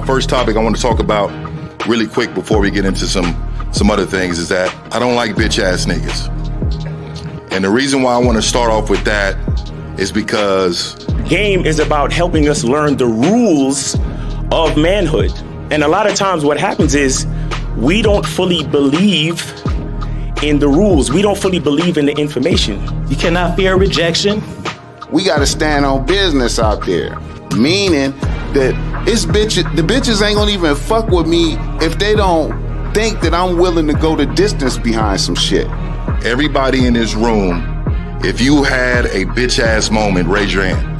first topic I want to talk about really quick before we get into some other things is that I don't like bitch ass niggas. And the reason why I want to start off with that is because game is about helping us learn the rules of manhood. And a lot of times what happens is we don't fully believe in the rules. We don't fully believe in the information. You cannot fear rejection. We got to stand on business out there, meaning that the bitches ain't gonna even fuck with me if they don't think that I'm willing to go the distance behind some shit. everybody in this room, if you had a bitch ass moment, raise your hand.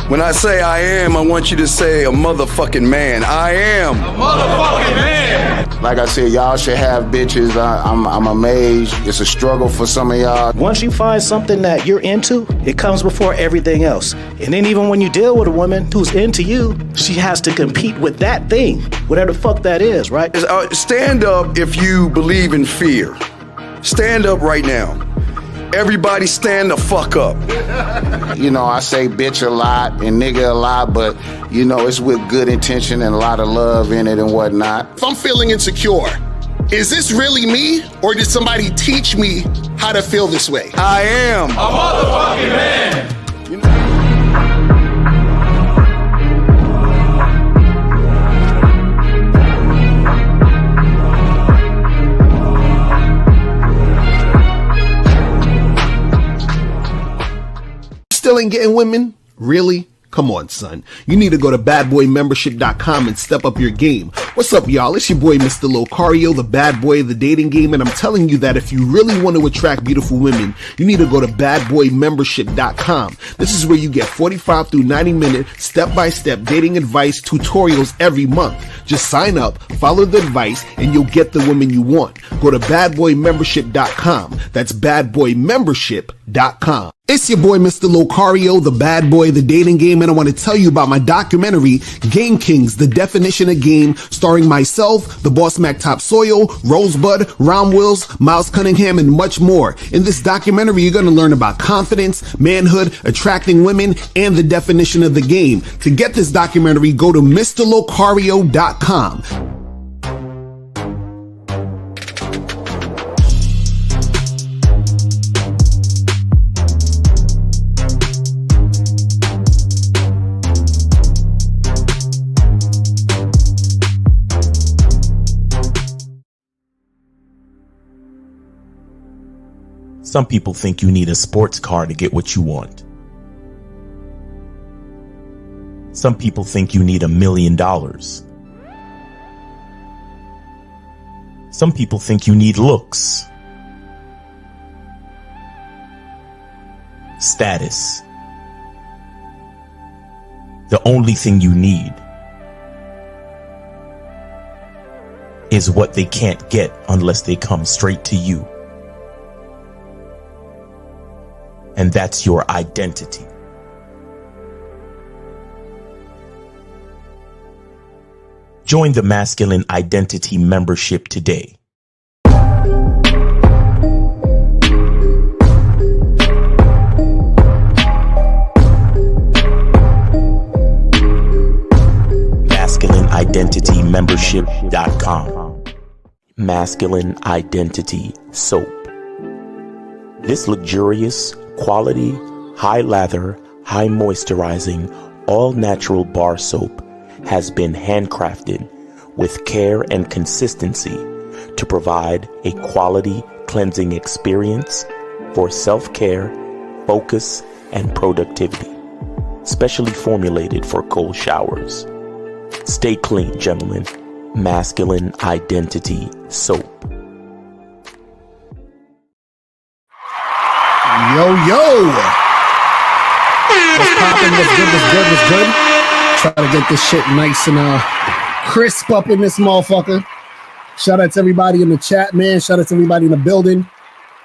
When I say I am, I want you to say a motherfucking man. I am a motherfucking man. Like I said, y'all should have bitches. I'm amazed. It's a struggle for some of y'all. Once you find something that you're into, it comes before everything else. And then even when you deal with a woman who's into you, she has to compete with that thing, whatever the fuck that is, right? Stand up if you believe in fear. Stand up right now. Everybody stand the fuck up. You know, I say bitch a lot and nigga a lot, but, you know, it's with good intention and a lot of love in it and whatnot. If I'm feeling insecure, is this really me, or did somebody teach me how to feel this way? I am a motherfucking man. Still ain't getting women? Really? Come on, son. You need to go to badboymembership.com and step up your game. What's up, y'all? It's your boy, Mr. Locario, the bad boy of the dating game, and I'm telling you that if you really want to attract beautiful women, you need to go to badboymembership.com. This is where you get 45 through 90-minute step-by-step dating advice tutorials every month. Just sign up, follow the advice, and you'll get the women you want. Go to badboymembership.com. That's badboymembership.com. It's your boy, Mr. Locario, the bad boy of the dating game, and I want to tell you about my documentary, Game Kings, The Definition of Game, starring myself, the Boss Mac Top Soil, Rosebud, Ron Wills, Miles Cunningham, and much more. In this documentary, you're going to learn about confidence, manhood, attracting women, and the definition of the game. To get this documentary, go to MrLocario.com. Some people think you need a sports car to get what you want. Some people think you need $1 million. Some people think you need looks, status. The only thing you need is what they can't get unless they come straight to you. And that's your identity. Join the Masculine Identity membership today. MasculineIdentityMembership.com. Masculine Identity Soap. This luxurious, quality, high lather, high moisturizing, all natural bar soap has been handcrafted with care and consistency to provide a quality cleansing experience for self-care, focus, and productivity. Specially formulated for cold showers. Stay clean, gentlemen. Masculine Identity Soap. Yo, what's poppin'? What's good? Try to get this shit nice and crisp up in this motherfucker. Shout out to everybody in the chat, man. Shout out to everybody in the building.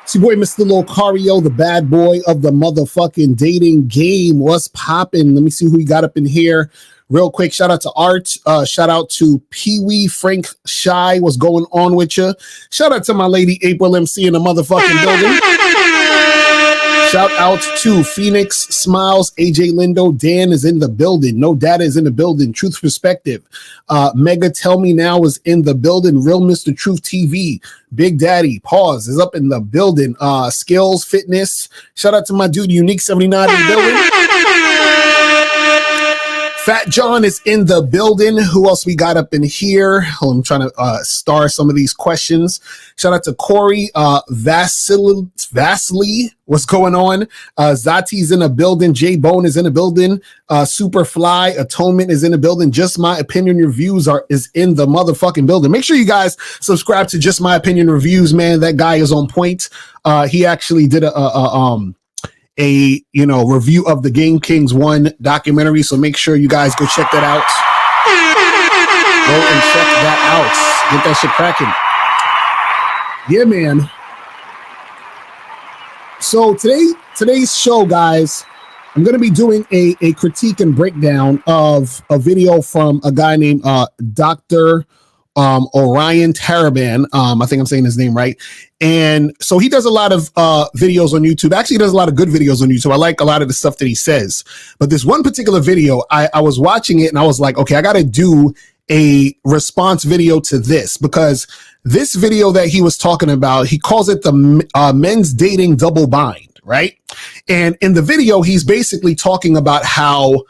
It's your boy, Mr. Locario, the bad boy of the motherfucking dating game. What's poppin'? Let me see who we got up in here. Real quick, shout out to Art. Shout out to Pee-wee, Frank Shy. What's going on with you? Shout out to my lady April MC in the motherfucking building. Shout out to Phoenix Smiles, AJ Lindo, Dan is in the building. No Data is in the building. Truth Perspective. Mega Tell Me Now is in the building. Real Mr. Truth TV. Big Daddy Pause is up in the building. Skills Fitness. Shout out to my dude Unique 79 in the building. Fat John is in the building. Who else we got up in here? I'm trying to star some of these questions. Shout out to Corey Vasily. What's going on? Zati's in the building. J Bone is in the building. Superfly Atonement is in the building. Just My Opinion Reviews is in the motherfucking building. Make sure you guys subscribe to Just My Opinion Reviews, man. That guy is on point. He actually did a review of the Game Kings 1 documentary, so make sure you guys go check that out. Go and check that out. Get that shit cracking. Yeah, man. So today's show, guys, I'm going to be doing a critique and breakdown of a video from a guy named Dr. Orion Taraban. I think I'm saying his name right. And so he does a lot of videos on YouTube. Actually, he does a lot of good videos on YouTube. I like a lot of the stuff that he says. But this one particular video, I was watching it and I was like, okay, I got to do a response video to this, because this video that he was talking about, he calls it the men's dating double bind, right? And in the video, he's basically talking about how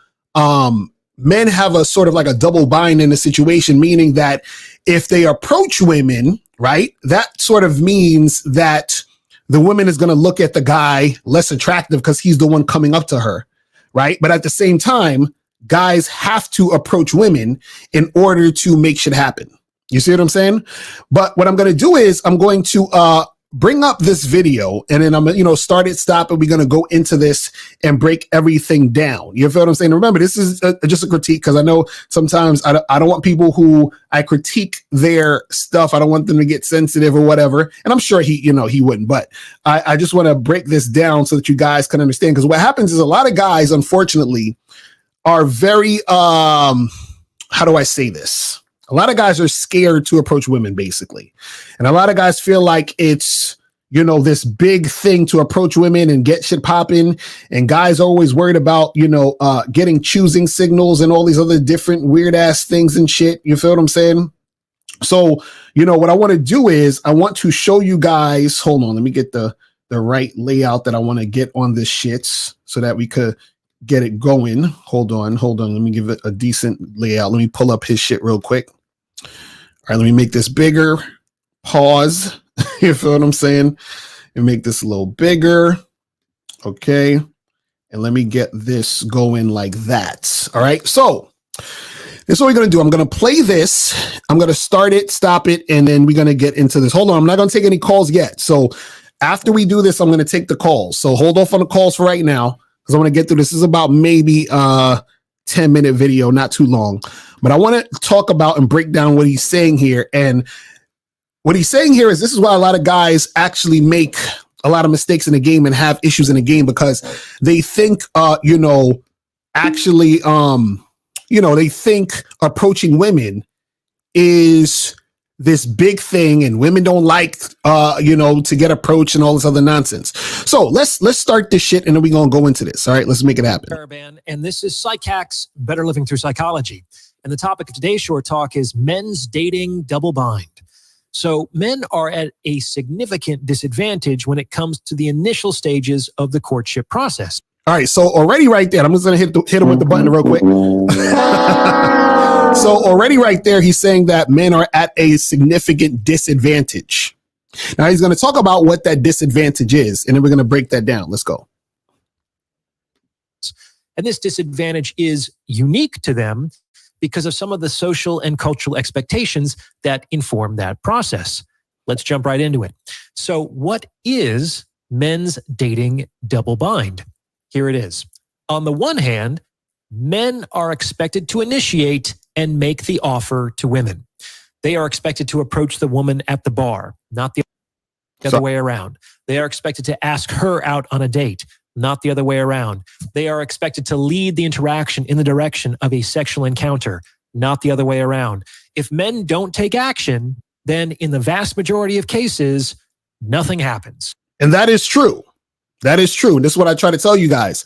men have a sort of like a double bind in a situation, meaning that if they approach women, right, that sort of means that the woman is going to look at the guy less attractive because he's the one coming up to her, right? But at the same time, guys have to approach women in order to make shit happen. You see what I'm saying? But what I'm going to do is I'm going to bring up this video, and then I'm going to start it, stop it. We're going to go into this and break everything down. You feel what I'm saying? Remember, this is just a critique, because I know sometimes I don't want people who I critique their stuff. I don't want them to get sensitive or whatever. And I'm sure he wouldn't, but I just want to break this down so that you guys can understand. Because what happens is a lot of guys, unfortunately, are very, how do I say this? A lot of guys are scared to approach women, basically. And a lot of guys feel like it's, this big thing to approach women and get shit popping. And guys are always worried about, getting choosing signals and all these other different weird ass things and shit. You feel what I'm saying? So, what I want to do is I want to show you guys, hold on, let me get the right layout that I want to get on this shit so that we could get it going. Hold on. Let me give it a decent layout. Let me pull up his shit real quick. All right, let me make this bigger. Pause. You feel what I'm saying? And make this a little bigger. Okay. And let me get this going like that. All right. So this is what we're going to do. I'm going to play this. I'm going to start it, stop it, and then we're going to get into this. Hold on. I'm not going to take any calls yet. So after we do this, I'm going to take the calls. So hold off on the calls for right now, because I want to get through this. This is about maybe 10-minute video, not too long. But I want to talk about and break down what he's saying here. And what he's saying here is this is why a lot of guys actually make a lot of mistakes in the game and have issues in the game, because they think, they think approaching women is this big thing, and women don't like, to get approached and all this other nonsense. So let's start this shit, and then we're going to go into this. All right, let's make it happen. Taraban, and this is Psych Hacks, Better Living Through Psychology. And the topic of today's short talk is men's dating double bind. So men are at a significant disadvantage when it comes to the initial stages of the courtship process. All right, so already right there, I'm just going to hit him with the button real quick. So already right there, he's saying that men are at a significant disadvantage. Now he's going to talk about what that disadvantage is, and then we're going to break that down. Let's go. And this disadvantage is unique to them because of some of the social and cultural expectations that inform that process. Let's jump right into it. So what is men's dating double bind? Here it is. On the one hand, men are expected to initiate and make the offer to women. They are expected to approach the woman at the bar, not the other way around. They are expected to ask her out on a date, not the other way around. They are expected to lead the interaction in the direction of a sexual encounter, not the other way around. If men don't take action, then in the vast majority of cases, nothing happens. And that is true. That is true. And this is what I try to tell you guys.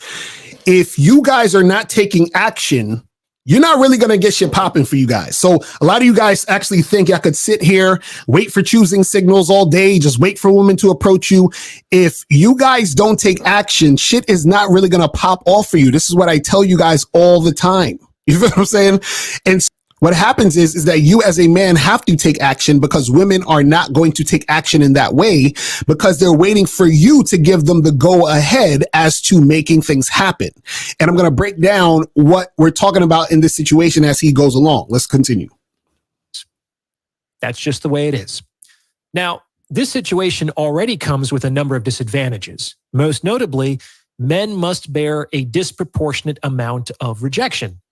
If you guys are not taking action, you're not really going to get shit popping for you guys. So a lot of you guys actually think I could sit here, wait for choosing signals all day, just wait for women to approach you. If you guys don't take action, shit is not really going to pop off for you. This is what I tell you guys all the time. You feel what I'm saying? And what happens is that you as a man have to take action because women are not going to take action in that way because they're waiting for you to give them the go ahead as to making things happen. And I'm going to break down what we're talking about in this situation as he goes along. Let's continue. That's just the way it is. Now, this situation already comes with a number of disadvantages. Most notably, men must bear a disproportionate amount of rejection.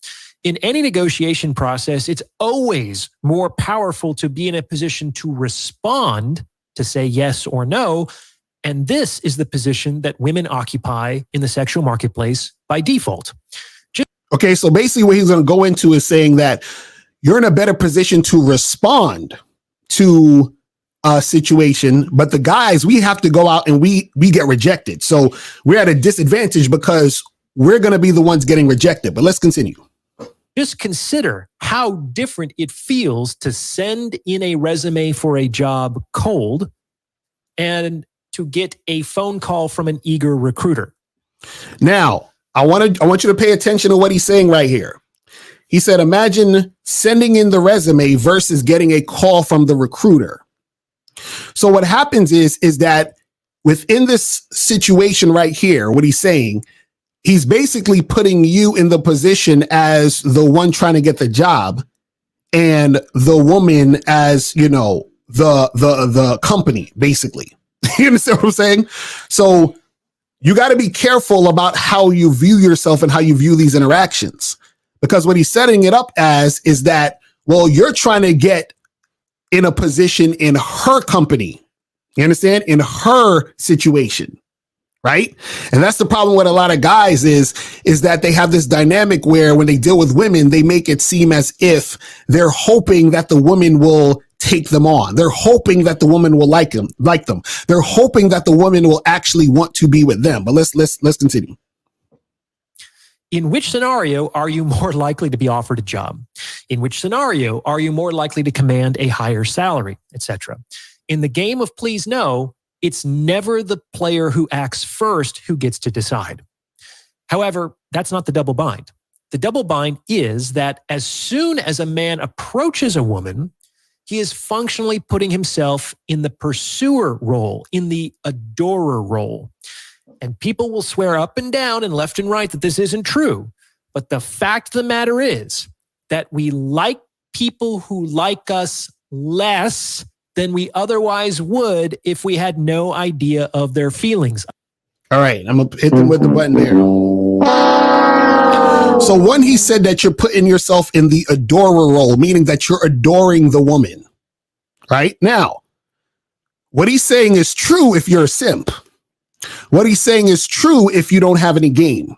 In any negotiation process, it's always more powerful to be in a position to respond, to say yes or no. And this is the position that women occupy in the sexual marketplace by default. Okay, so basically what he's going to go into is saying that you're in a better position to respond to a situation, but the guys, we have to go out and we get rejected. So we're at a disadvantage because we're going to be the ones getting rejected. But let's continue. Just consider how different it feels to send in a resume for a job cold and to get a phone call from an eager recruiter. Now, I want you to pay attention to what he's saying right here. He said, imagine sending in the resume versus getting a call from the recruiter. So what happens is that within this situation right here, what he's saying, he's basically putting you in the position as the one trying to get the job and the woman as, you know, the company, basically. You understand what I'm saying? So you got to be careful about how you view yourself and how you view these interactions, because what he's setting it up as is that, well, you're trying to get in a position in her company. You understand? In her situation. Right. And that's the problem with a lot of guys is that they have this dynamic where when they deal with women, they make it seem as if they're hoping that the woman will take them on. They're hoping that the woman will like them. They're hoping that the woman will actually want to be with them. But let's continue. In which scenario are you more likely to be offered a job? In which scenario are you more likely to command a higher salary, etc.? In the game of please no, it's never the player who acts first who gets to decide. However, that's not the double bind. The double bind is that as soon as a man approaches a woman, he is functionally putting himself in the pursuer role, in the adorer role. And people will swear up and down and left and right that this isn't true. But the fact of the matter is that we like people who like us less than we otherwise would if we had no idea of their feelings. All right, I'm going to hit them with the button there. So one, he said that you're putting yourself in the adorer role, meaning that you're adoring the woman. Right? Now, what he's saying is true if you're a simp. What he's saying is true if you don't have any game.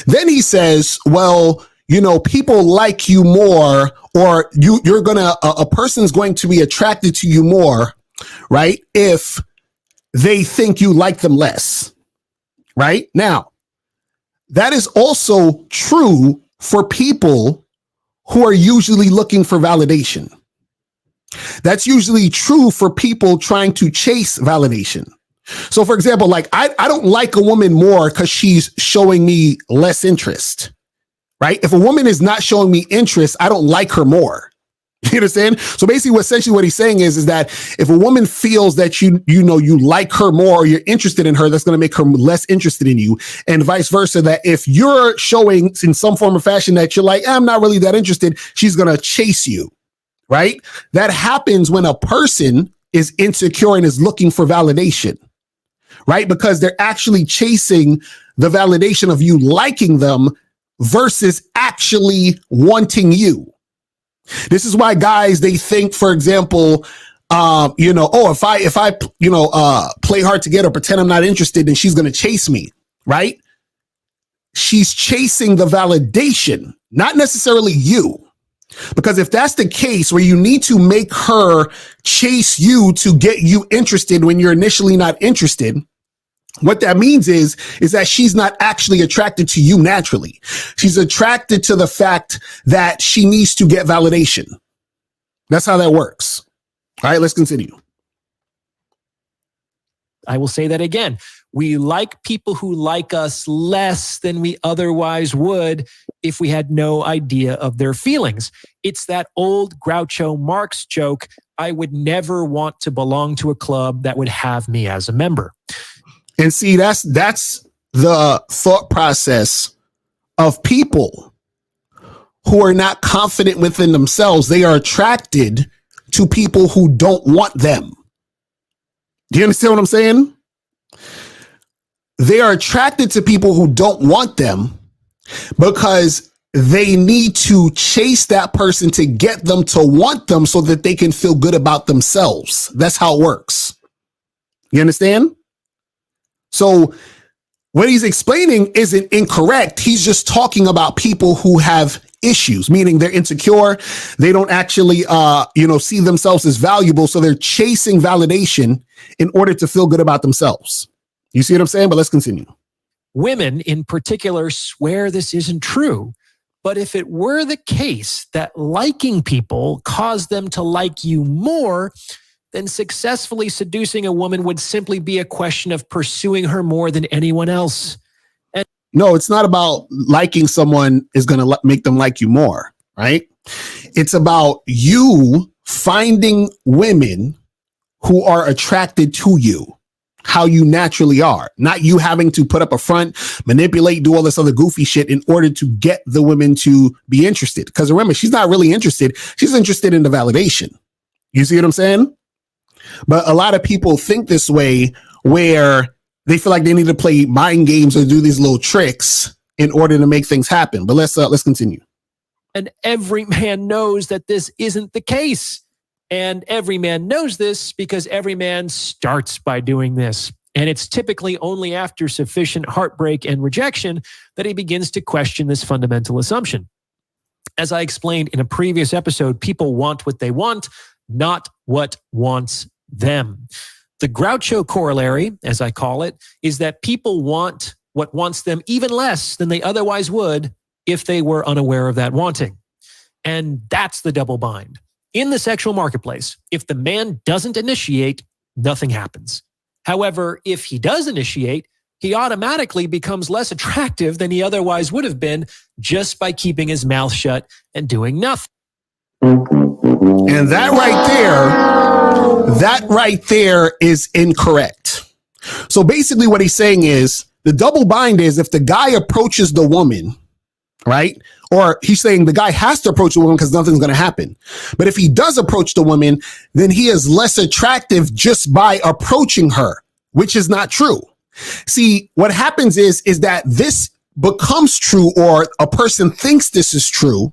Then he says, well, you know, people like you more, or you're gonna, a person's going to be attracted to you more, right? If they think you like them less, right? Now, that is also true for people who are usually looking for validation. That's usually true for people trying to chase validation. So for example, like I don't like a woman more because she's showing me less interest, right? If a woman is not showing me interest, I don't like her more. You understand? So basically essentially what he's saying is that if a woman feels that you like her more, or you're interested in her, that's going to make her less interested in you, and vice versa, that if you're showing in some form or fashion that you're like, I'm not really that interested, she's going to chase you, right? That happens when a person is insecure and is looking for validation, right? Because they're actually chasing the validation of you liking them versus actually wanting you. This is why guys, they think, for example, if I play hard to get or pretend I'm not interested, then she's going to chase me, right? She's chasing the validation, not necessarily you. Because if that's the case where you need to make her chase you to get you interested when you're initially not interested, What that means is that she's not actually attracted to you naturally. She's attracted to the fact that she needs to get validation. That's how that works. All right, let's continue. I will say that again. We like people who like us less than we otherwise would if we had no idea of their feelings. It's that old Groucho Marx joke, I would never want to belong to a club that would have me as a member. And see, that's the thought process of people who are not confident within themselves. They are attracted to people who don't want them. Do you understand what I'm saying? They are attracted to people who don't want them because they need to chase that person to get them to want them so that they can feel good about themselves. That's how it works. You understand? So what he's explaining isn't incorrect. He's just talking about people who have issues, meaning they're insecure. They don't actually, see themselves as valuable. So they're chasing validation in order to feel good about themselves. You see what I'm saying? But let's continue. Women in particular swear this isn't true. But if it were the case that liking people caused them to like you more, then successfully seducing a woman would simply be a question of pursuing her more than anyone else. No, it's not about liking someone is going to make them like you more, right? It's about you finding women who are attracted to you, how you naturally are, not you having to put up a front, manipulate, do all this other goofy shit in order to get the women to be interested. Because remember, she's not really interested. She's interested in the validation. You see what I'm saying? But a lot of people think this way where they feel like they need to play mind games or do these little tricks in order to make things happen. But let's continue. And every man knows that this isn't the case. And every man knows this because every man starts by doing this. And it's typically only after sufficient heartbreak and rejection that he begins to question this fundamental assumption. As I explained in a previous episode, people want what they want, not what wants them. The Groucho corollary, as I call it, is that people want what wants them even less than they otherwise would if they were unaware of that wanting. And that's the double bind. In the sexual marketplace, if the man doesn't initiate, nothing happens. However, if he does initiate, he automatically becomes less attractive than he otherwise would have been just by keeping his mouth shut and doing nothing. And that right there is incorrect. So basically what he's saying is the double bind is if the guy approaches the woman, right? Or he's saying the guy has to approach the woman because nothing's going to happen. But if he does approach the woman, then he is less attractive just by approaching her, which is not true. See, what happens is that this becomes true, or a person thinks this is true,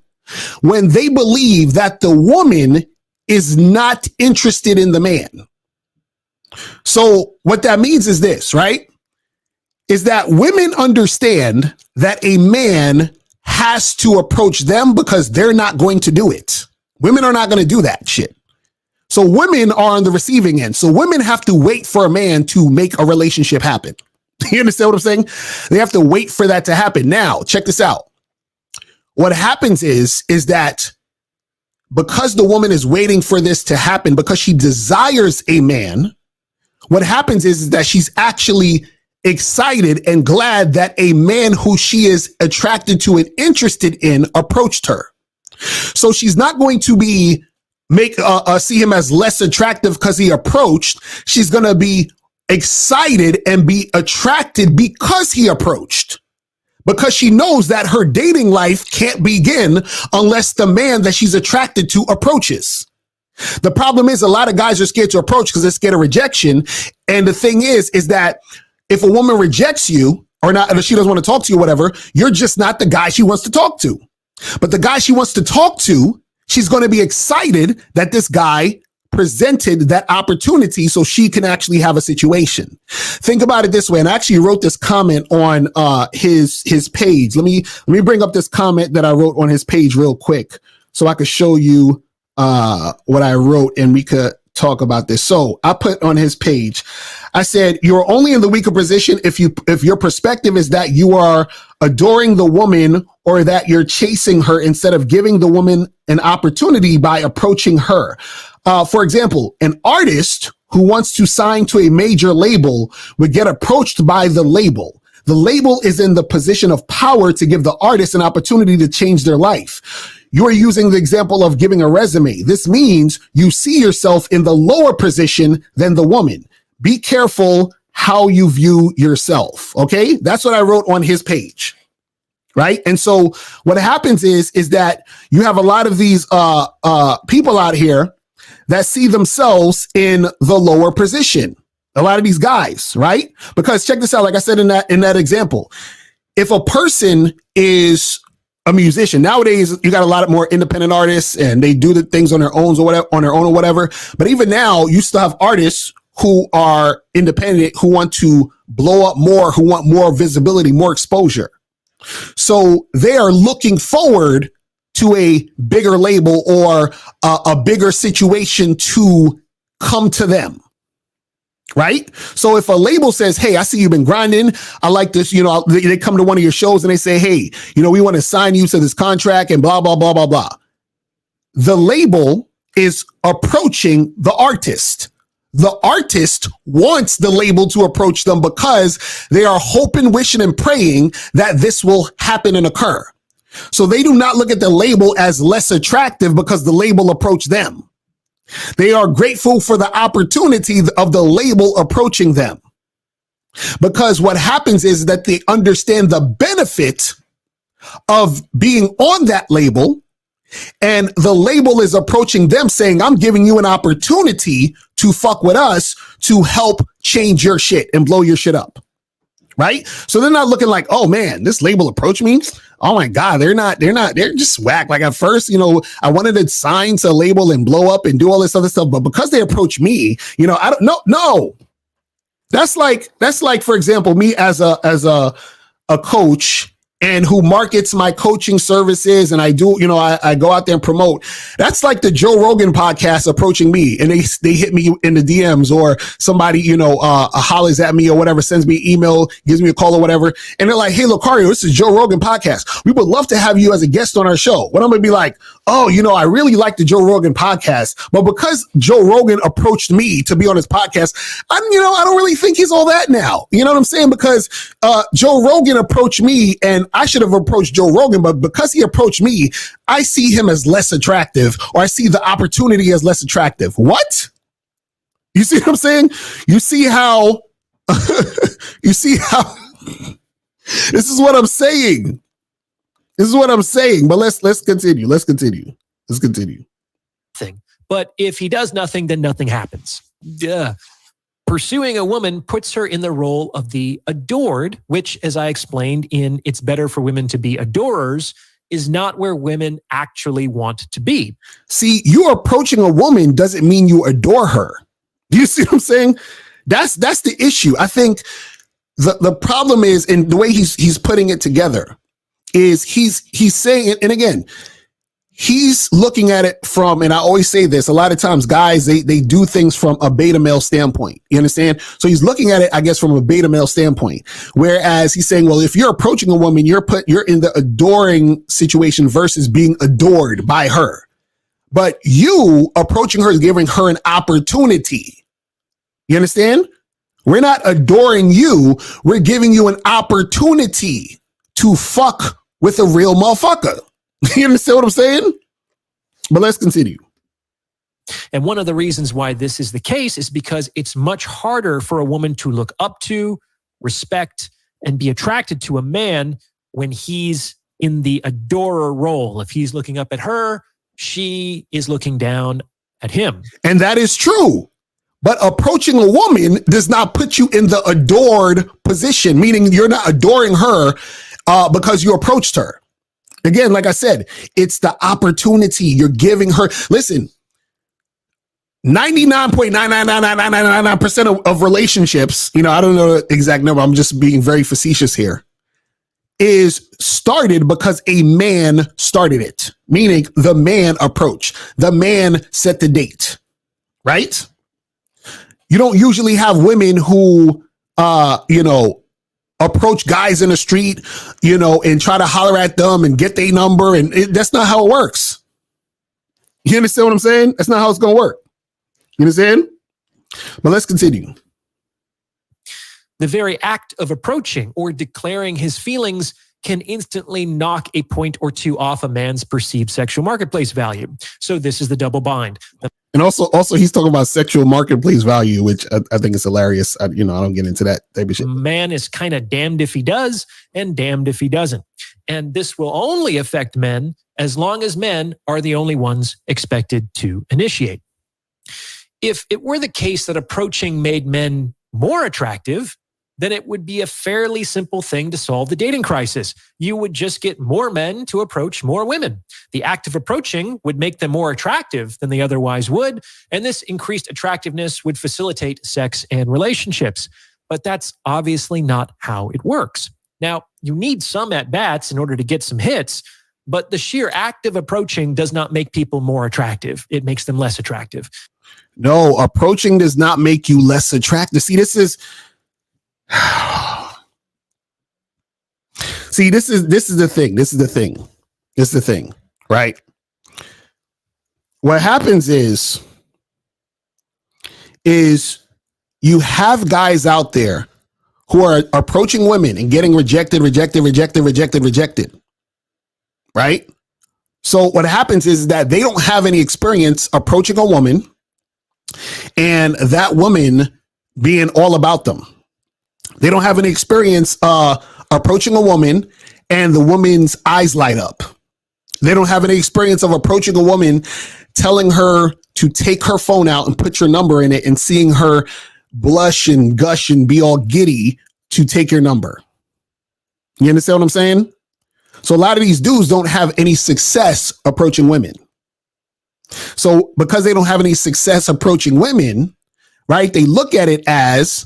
when they believe that the woman is not interested in the man. So what that means is this, right? Is that women understand that a man has to approach them because they're not going to do it. Women are not going to do that shit. So women are on the receiving end. So women have to wait for a man to make a relationship happen. You understand what I'm saying? They have to wait for that to happen. Now, check this out. What happens is that because the woman is waiting for this to happen, because she desires a man, what happens is that she's actually excited and glad that a man who she is attracted to and interested in approached her. So she's not going to see him as less attractive because he approached. She's going to be excited and be attracted because he approached. Because she knows that her dating life can't begin unless the man that she's attracted to approaches. The problem is a lot of guys are scared to approach because they're scared of rejection. And the thing is that if a woman rejects you or not, or she doesn't want to talk to you, whatever, you're just not the guy she wants to talk to. But the guy she wants to talk to, she's going to be excited that this guy presented that opportunity so she can actually have a situation. Think about it this way. And I actually wrote this comment on his page. Let me bring up this comment that I wrote on his page real quick so I could show you what I wrote and we could talk about this. So I put on his page, I said, you're only in the weaker position if your perspective is that you are adoring the woman or that you're chasing her instead of giving the woman an opportunity by approaching her. For example, an artist who wants to sign to a major label would get approached by the label. The label is in the position of power to give the artist an opportunity to change their life. You are using the example of giving a resume. This means you see yourself in the lower position than the woman. Be careful how you view yourself. Okay. That's what I wrote on his page. Right. And so what happens is that you have a lot of these people out here that see themselves in the lower position. A lot of these guys, right? Because check this out. Like I said in that example, if a person is a musician nowadays, you got a lot of more independent artists and they do the things on their own or whatever. But even now, you still have artists who are independent, who want to blow up more, who want more visibility, more exposure. So they are looking forward to a bigger label or a bigger situation to come to them. Right. So if a label says, hey, I see you've been grinding. I like this. They come to one of your shows and they say, hey, we want to sign you to this contract and blah, blah, blah, blah, blah. The label is approaching the artist. The artist wants the label to approach them because they are hoping, wishing, and praying that this will happen and occur. So they do not look at the label as less attractive because the label approached them. They are grateful for the opportunity of the label approaching them. Because what happens is that they understand the benefit of being on that label, and the label is approaching them saying, I'm giving you an opportunity to fuck with us to help change your shit and blow your shit up. Right. So they're not looking like, oh man, this label approached me. Oh my God, they're just whack. Like at first, I wanted to sign to a label and blow up and do all this other stuff. But because they approach me, I don't know. No, that's like, for example, me as a coach and who markets my coaching services. And I do, I go out there and promote. That's like the Joe Rogan podcast approaching me and they hit me in the DMs, or somebody, hollers at me or whatever, sends me an email, gives me a call or whatever. And they're like, hey, Lucario, this is Joe Rogan podcast. We would love to have you as a guest on our show. What I'm going to be like, oh, I really like the Joe Rogan podcast, but because Joe Rogan approached me to be on his podcast, I don't really think he's all that now. You know what I'm saying? Because Joe Rogan approached me and I should have approached Joe Rogan, but because he approached me, I see him as less attractive, or I see the opportunity as less attractive. What? You see what I'm saying? You see how, this is what I'm saying. This is what I'm saying, but let's continue. Let's continue. But if he does nothing, then nothing happens. Duh. Pursuing a woman puts her in the role of the adored, which, as I explained in It's Better for Women to Be Adorers, is not where women actually want to be. See, you approaching a woman doesn't mean you adore her. Do you see what I'm saying? That's the issue. I think the problem is, in the way he's putting it together, is he's saying, and again, he's looking at it from, and I always say this, a lot of times guys, they do things from a beta male standpoint. You understand? So he's looking at it, I guess, from a beta male standpoint. Whereas he's saying, well, if you're approaching a woman, you're in the adoring situation versus being adored by her. But you approaching her is giving her an opportunity. You understand? We're not adoring you. We're giving you an opportunity to fuck with a real motherfucker. You understand what I'm saying? But let's continue. And one of the reasons why this is the case is because it's much harder for a woman to look up to, respect, and be attracted to a man when he's in the adorer role. If he's looking up at her, she is looking down at him. And that is true. But approaching a woman does not put you in the adored position, meaning you're not adoring her because you approached her. Again, like I said, it's the opportunity you're giving her. Listen, 99.99999% of relationships, I don't know the exact number, I'm just being very facetious here, is started because a man started it, meaning the man approached, the man set the date, right? You don't usually have women who, approach guys in the street, and try to holler at them and get their number. And that's not how it works. You understand what I'm saying? That's not how it's going to work. You understand? But let's continue. The very act of approaching or declaring his feelings can instantly knock a point or two off a man's perceived sexual marketplace value. So this is the double bind. And also he's talking about sexual marketplace value, which I think is hilarious. I don't get into that type of shit. Man is kind of damned if he does and damned if he doesn't. And this will only affect men as long as men are the only ones expected to initiate. If it were the case that approaching made men more attractive, then it would be a fairly simple thing to solve the dating crisis. You would just get more men to approach more women. The act of approaching would make them more attractive than they otherwise would, and this increased attractiveness would facilitate sex and relationships. But that's obviously not how it works. Now, you need some at-bats in order to get some hits, but the sheer act of approaching does not make people more attractive. It makes them less attractive. No, approaching does not make you less attractive. See, this is the thing. This is the thing, right? What happens is you have guys out there who are approaching women and getting rejected, right? So what happens is that they don't have any experience approaching a woman and that woman being all about them. They don't have any experience approaching a woman and the woman's eyes light up. They don't have any experience of approaching a woman, telling her to take her phone out and put your number in it and seeing her blush and gush and be all giddy to take your number. You understand what I'm saying? So a lot of these dudes don't have any success approaching women. So because they don't have any success approaching women, right, they look at it as,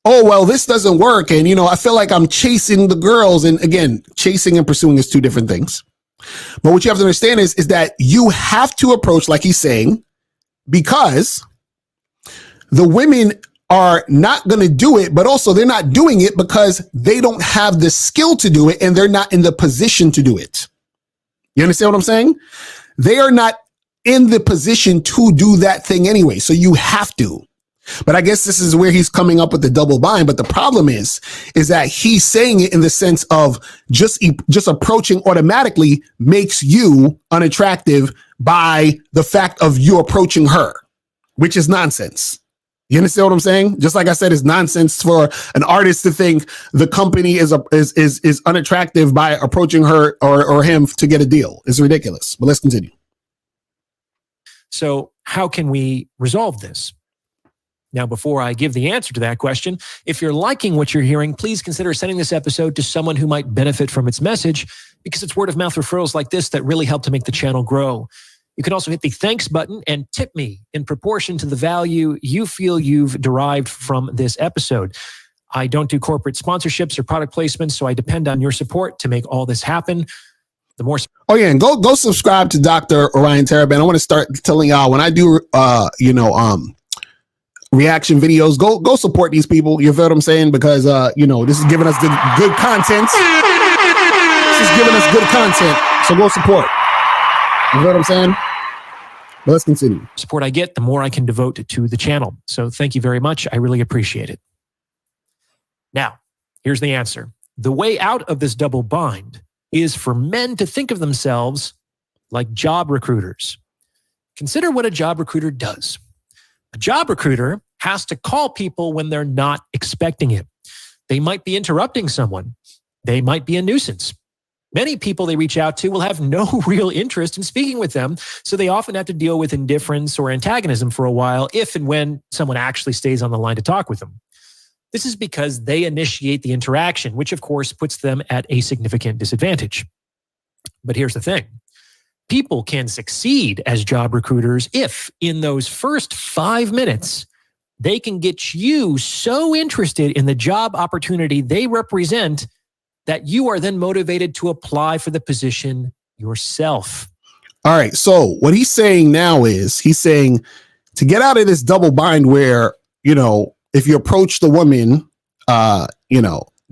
oh, well, this doesn't work. And, I feel like I'm chasing the girls. And again, chasing and pursuing is two different things. But what you have to understand is that you have to approach, like he's saying, because the women are not going to do it, but also they're not doing it because they don't have the skill to do it and they're not in the position to do it. You understand what I'm saying? They are not in the position to do that thing anyway. So you have to. But I guess this is where he's coming up with the double bind. But the problem is that he's saying it in the sense of just approaching automatically makes you unattractive by the fact of you approaching her, which is nonsense. You understand what I'm saying? Just like I said, it's nonsense for an artist to think the company is unattractive by approaching her or him to get a deal. It's ridiculous. But let's continue. So how can we resolve this? Now, before I give the answer to that question, if you're liking what you're hearing, please consider sending this episode to someone who might benefit from its message, because it's word of mouth referrals like this that really help to make the channel grow. You can also hit the thanks button and tip me in proportion to the value you feel you've derived from this episode. I don't do corporate sponsorships or product placements, so I depend on your support to make all this happen. The more. Oh yeah, and go subscribe to Dr. Orion Taraban. I want to start telling y'all when I do reaction videos, go support these people. You feel what I'm saying? Because this is giving us the good content. This is giving us good content. So go support. You know what I'm saying? But let's continue. Support I get, the more I can devote to the channel. So thank you very much. I really appreciate it. Now, here's the answer. The way out of this double bind is for men to think of themselves like job recruiters. Consider what a job recruiter does. A job recruiter has to call people when they're not expecting it. They might be interrupting someone. They might be a nuisance. Many people they reach out to will have no real interest in speaking with them, so they often have to deal with indifference or antagonism for a while if and when someone actually stays on the line to talk with them. This is because they initiate the interaction, which of course puts them at a significant disadvantage. But here's the thing. People can succeed as job recruiters if, in those first 5 minutes, they can get you so interested in the job opportunity they represent that you are then motivated to apply for the position yourself. All right. So what he's saying now is he's saying to get out of this double bind where, if you approach the woman, they're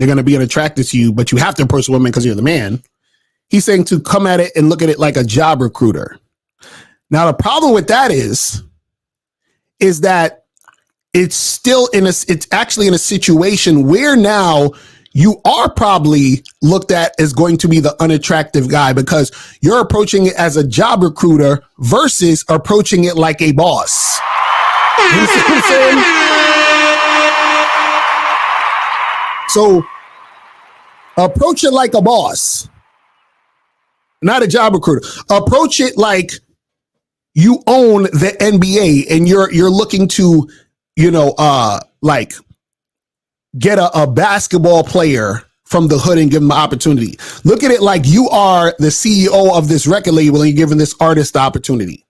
going to be unattracted to you, but you have to approach the woman because you're the man. He's saying to come at it and look at it like a job recruiter. Now, the problem with that is that it's actually in a situation where now you are probably looked at as going to be the unattractive guy because you're approaching it as a job recruiter versus approaching it like a boss. You see what I'm saying? So approach it like a boss, not a job recruiter. Approach it like you own the NBA and you're looking to, like get a basketball player from the hood and give them an opportunity. Look at it like you are the CEO of this record label and you're giving this artist the opportunity.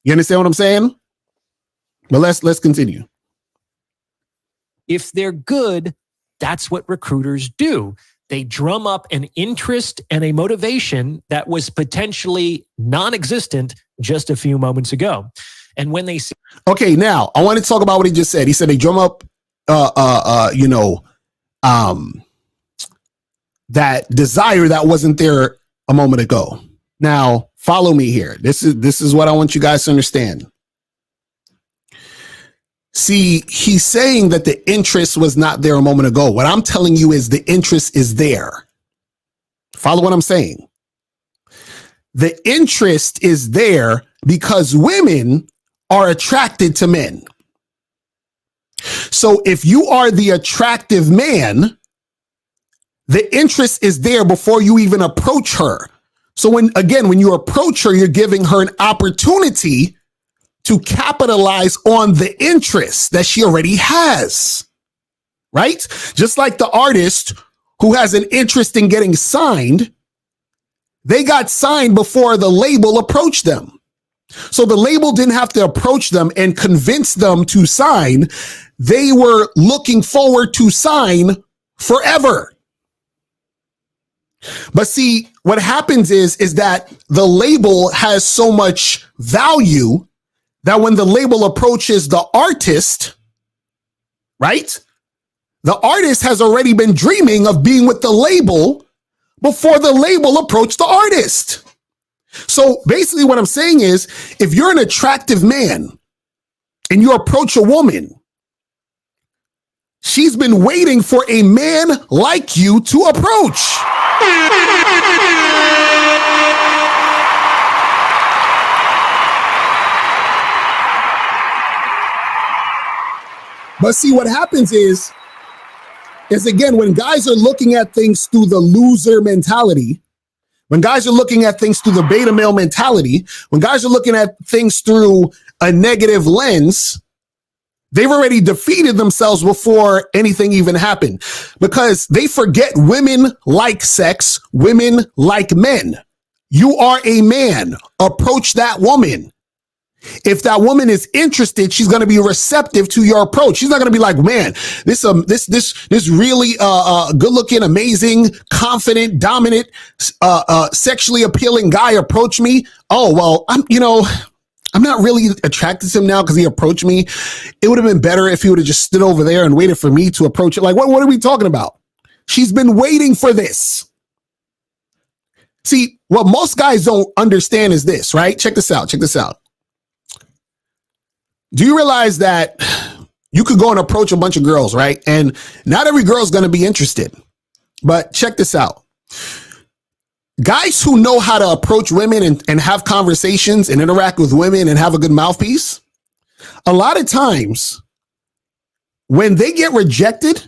You understand what I'm saying? But let's continue. If they're good, that's what recruiters do. They drum up an interest and a motivation that was potentially non-existent just a few moments ago. And when they see... Okay, now I want to talk about what he just said. He said they drum up that desire that wasn't there a moment ago. Now, follow me here. This is what I want you guys to understand. See, he's saying that the interest was not there a moment ago. What I'm telling you is the interest is there. Follow what I'm saying. The interest is there because women are attracted to men. So if you are the attractive man, the interest is there before you even approach her. So when you approach her, you're giving her an opportunity to capitalize on the interest that she already has, right? Just like the artist who has an interest in getting signed, they got signed before the label approached them. So the label didn't have to approach them and convince them to sign. They were looking forward to sign forever. But see, what happens is that the label has so much value that when the label approaches the artist, right? The artist has already been dreaming of being with the label before the label approached the artist. So basically what I'm saying is, if you're an attractive man and you approach a woman, she's been waiting for a man like you to approach. But see, what happens is again, when guys are looking at things through the loser mentality, when guys are looking at things through the beta male mentality, when guys are looking at things through a negative lens, they've already defeated themselves before anything even happened because they forget women like sex, women like men. You are a man. Approach that woman. If that woman is interested, she's going to be receptive to your approach. She's not going to be like, man, this really good looking, amazing, confident, dominant, sexually appealing guy approached me. Oh, well, I'm not really attracted to him now because he approached me. It would have been better if he would have just stood over there and waited for me to approach it. Like, what are we talking about? She's been waiting for this. See, what most guys don't understand is this, right? Check this out. Do you realize that you could go and approach a bunch of girls, right? And not every girl is going to be interested. But check this out. Guys who know how to approach women and have conversations and interact with women and have a good mouthpiece, a lot of times when they get rejected,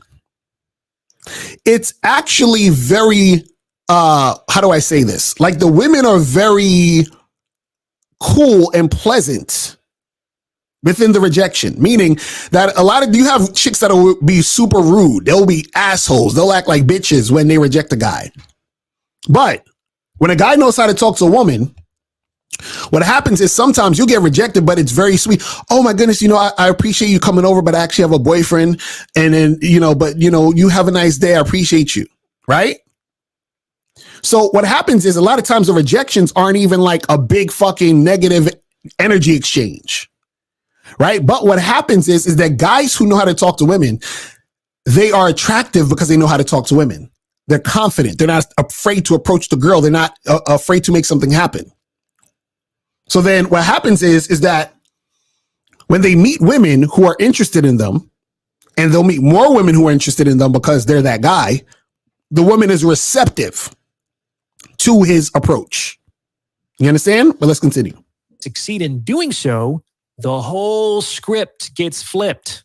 it's actually very, how do I say this? Like the women are very cool and pleasant within the rejection, meaning that you have chicks that will be super rude. They'll be assholes. They'll act like bitches when they reject a guy. But when a guy knows how to talk to a woman, what happens is sometimes you'll get rejected, but it's very sweet. Oh my goodness, I appreciate you coming over, but I actually have a boyfriend. And then, you have a nice day. I appreciate you. Right? So what happens is a lot of times the rejections aren't even like a big fucking negative energy exchange. right? But what happens is that guys who know how to talk to women, they are attractive because they know how to talk to women. They're confident. They're not afraid to approach the girl. They're not afraid to make something happen. So then what happens is that when they meet women who are interested in them, and they'll meet more women who are interested in them because they're that guy, the woman is receptive to his approach. You understand? But let's continue. Succeed in doing so, the whole script gets flipped.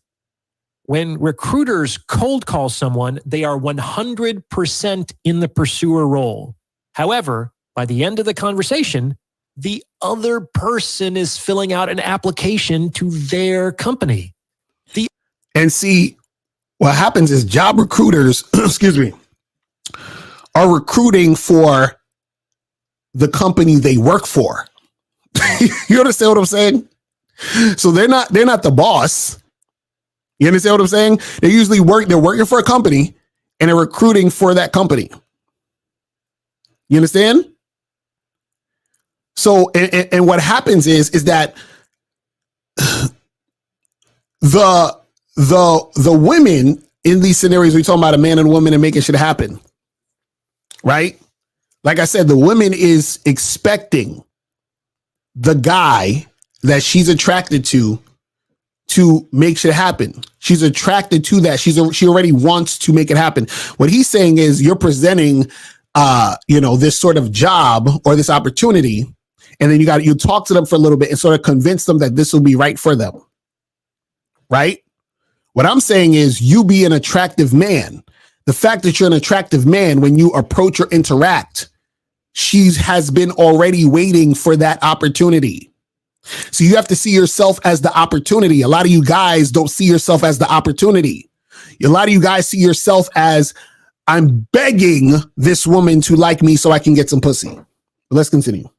When recruiters cold call someone, they are 100% in the pursuer role. However, by the end of the conversation, the other person is filling out an application to their company. And see, what happens is job recruiters, excuse me, are recruiting for the company they work for. You understand what I'm saying? So they're not the boss. You understand what I'm saying? They're working for a company and they're recruiting for that company. You understand? So, and what happens is that the women in these scenarios, we're talking about a man and a woman and making shit happen, right? Like I said, the woman is expecting the guy that she's attracted to make shit happen. She's attracted to that. She already wants to make it happen. What he's saying is you're presenting, this sort of job or this opportunity, and then you talk to them for a little bit and sort of convince them that this will be right for them, right? What I'm saying is you be an attractive man. The fact that you're an attractive man, when you approach or interact, she has been already waiting for that opportunity. So you have to see yourself as the opportunity. A lot of you guys don't see yourself as the opportunity. A lot of you guys see yourself as, I'm begging this woman to like me so I can get some pussy. Let's continue.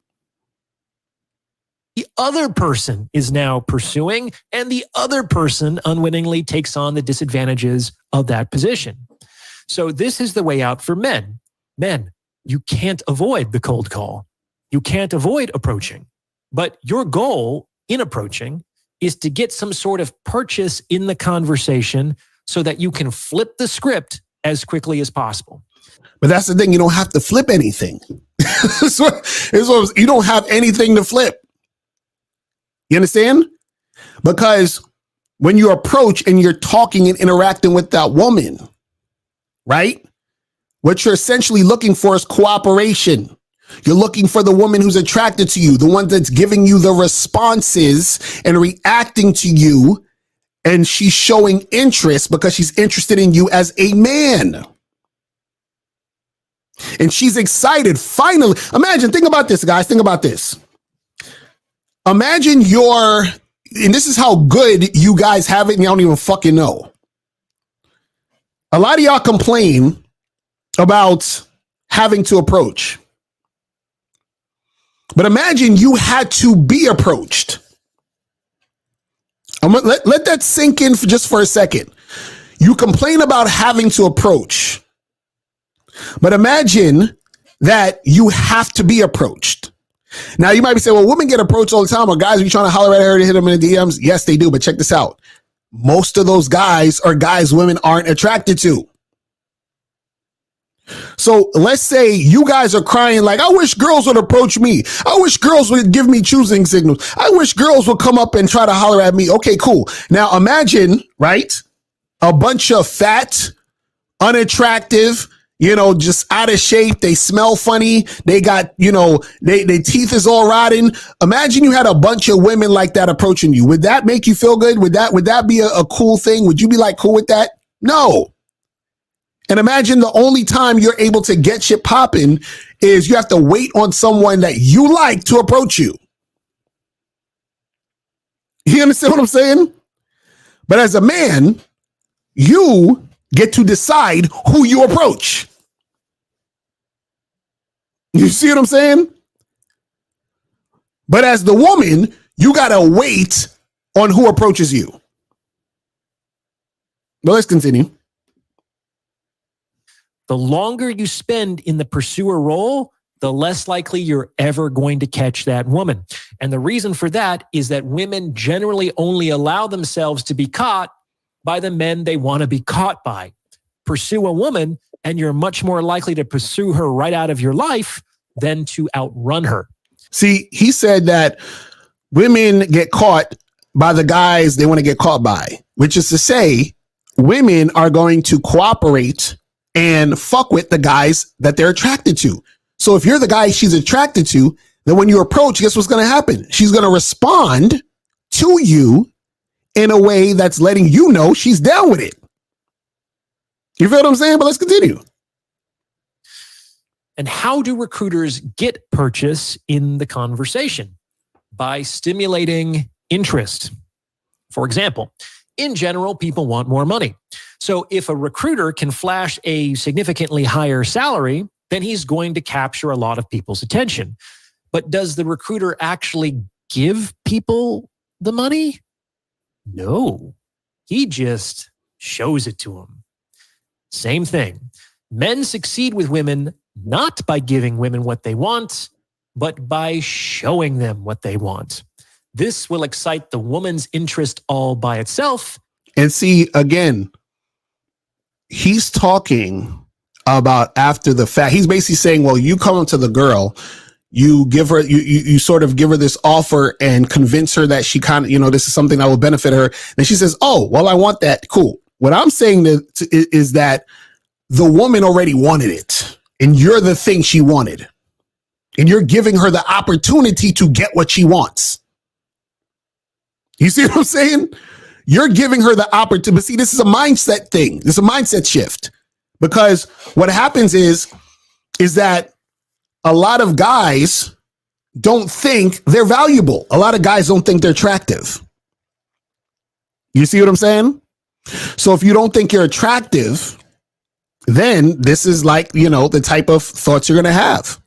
The other person is now pursuing, and the other person unwittingly takes on the disadvantages of that position. So this is the way out for men. Men, you can't avoid the cold call. You can't avoid approaching. But your goal in approaching is to get some sort of purchase in the conversation so that you can flip the script as quickly as possible. But that's the thing. You don't have to flip anything. You don't have anything to flip. You understand? Because when you approach and you're talking and interacting with that woman, right? What you're essentially looking for is cooperation. You're looking for the woman who's attracted to you, the one that's giving you the responses and reacting to you. And she's showing interest because she's interested in you as a man. And she's excited. Finally, think about this, guys. Think about this. Imagine and this is how good you guys have it and you don't even fucking know. A lot of y'all complain about having to approach. But imagine you had to be approached. Let that sink in for a second. You complain about having to approach. But imagine that you have to be approached. Now, you might be saying, well, women get approached all the time, or guys be trying to holler at her to hit them in the DMs. Yes, they do. But check this out. Most of those guys are guys women aren't attracted to. So let's say you guys are crying like, I wish girls would approach me. I wish girls would give me choosing signals. I wish girls would come up and try to holler at me. Okay, cool. Now imagine, right? A bunch of fat, unattractive, just out of shape. They smell funny. They got, their teeth is all rotten. Imagine you had a bunch of women like that approaching you. Would that make you feel good? Would that be a cool thing? Would you be like cool with that? No. And imagine the only time you're able to get shit popping is you have to wait on someone that you like to approach you. You understand what I'm saying? But as a man, you get to decide who you approach. You see what I'm saying? But as the woman, you got to wait on who approaches you. But let's continue. The longer you spend in the pursuer role, the less likely you're ever going to catch that woman. And the reason for that is that women generally only allow themselves to be caught by the men they want to be caught by. Pursue a woman, and you're much more likely to pursue her right out of your life than to outrun her. See, he said that women get caught by the guys they want to get caught by, which is to say, women are going to cooperate and fuck with the guys that they're attracted to. So if you're the guy she's attracted to, then when you approach, guess what's going to happen? She's going to respond to you in a way that's letting you know she's down with it. You feel what I'm saying? But let's continue. And how do recruiters get purchase in the conversation? By stimulating interest. For example, in general, people want more money. So if a recruiter can flash a significantly higher salary, then he's going to capture a lot of people's attention. But does the recruiter actually give people the money? No, he just shows it to them. Same thing. Men succeed with women not by giving women what they want, but by showing them what they want. This will excite the woman's interest all by itself. And see, again, he's talking about after the fact. He's basically saying, well, you come up to the girl, you give her, you sort of give her this offer and convince her that she kind of, this is something that will benefit her. And she says, oh, well, I want that. Cool. What I'm saying is that the woman already wanted it, and you're the thing she wanted, and you're giving her the opportunity to get what she wants. You see what I'm saying? You're giving her the opportunity. But see, this is a mindset thing. This is a mindset shift. Because what happens is that a lot of guys don't think they're valuable. A lot of guys don't think they're attractive. You see what I'm saying? So if you don't think you're attractive, then this is like, the type of thoughts you're going to have.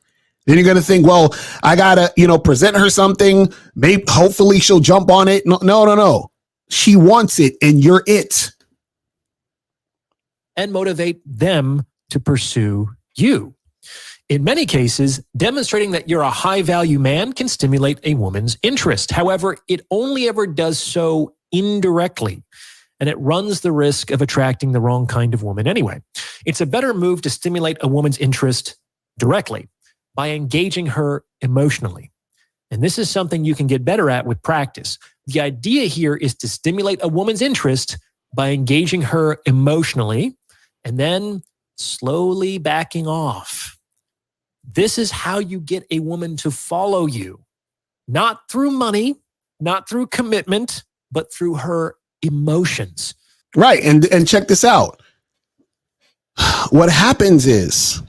Then you're going to think, well, I got to, present her something. Maybe, hopefully she'll jump on it. No. She wants it, and you're it. And motivate them to pursue you. In many cases, demonstrating that you're a high value man can stimulate a woman's interest. However, it only ever does so indirectly, and it runs the risk of attracting the wrong kind of woman anyway. It's a better move to stimulate a woman's interest directly by engaging her emotionally. And this is something you can get better at with practice. The idea here is to stimulate a woman's interest by engaging her emotionally and then slowly backing off. This is how you get a woman to follow you, not through money, not through commitment, but through her emotions. Right. And check this out. What happens is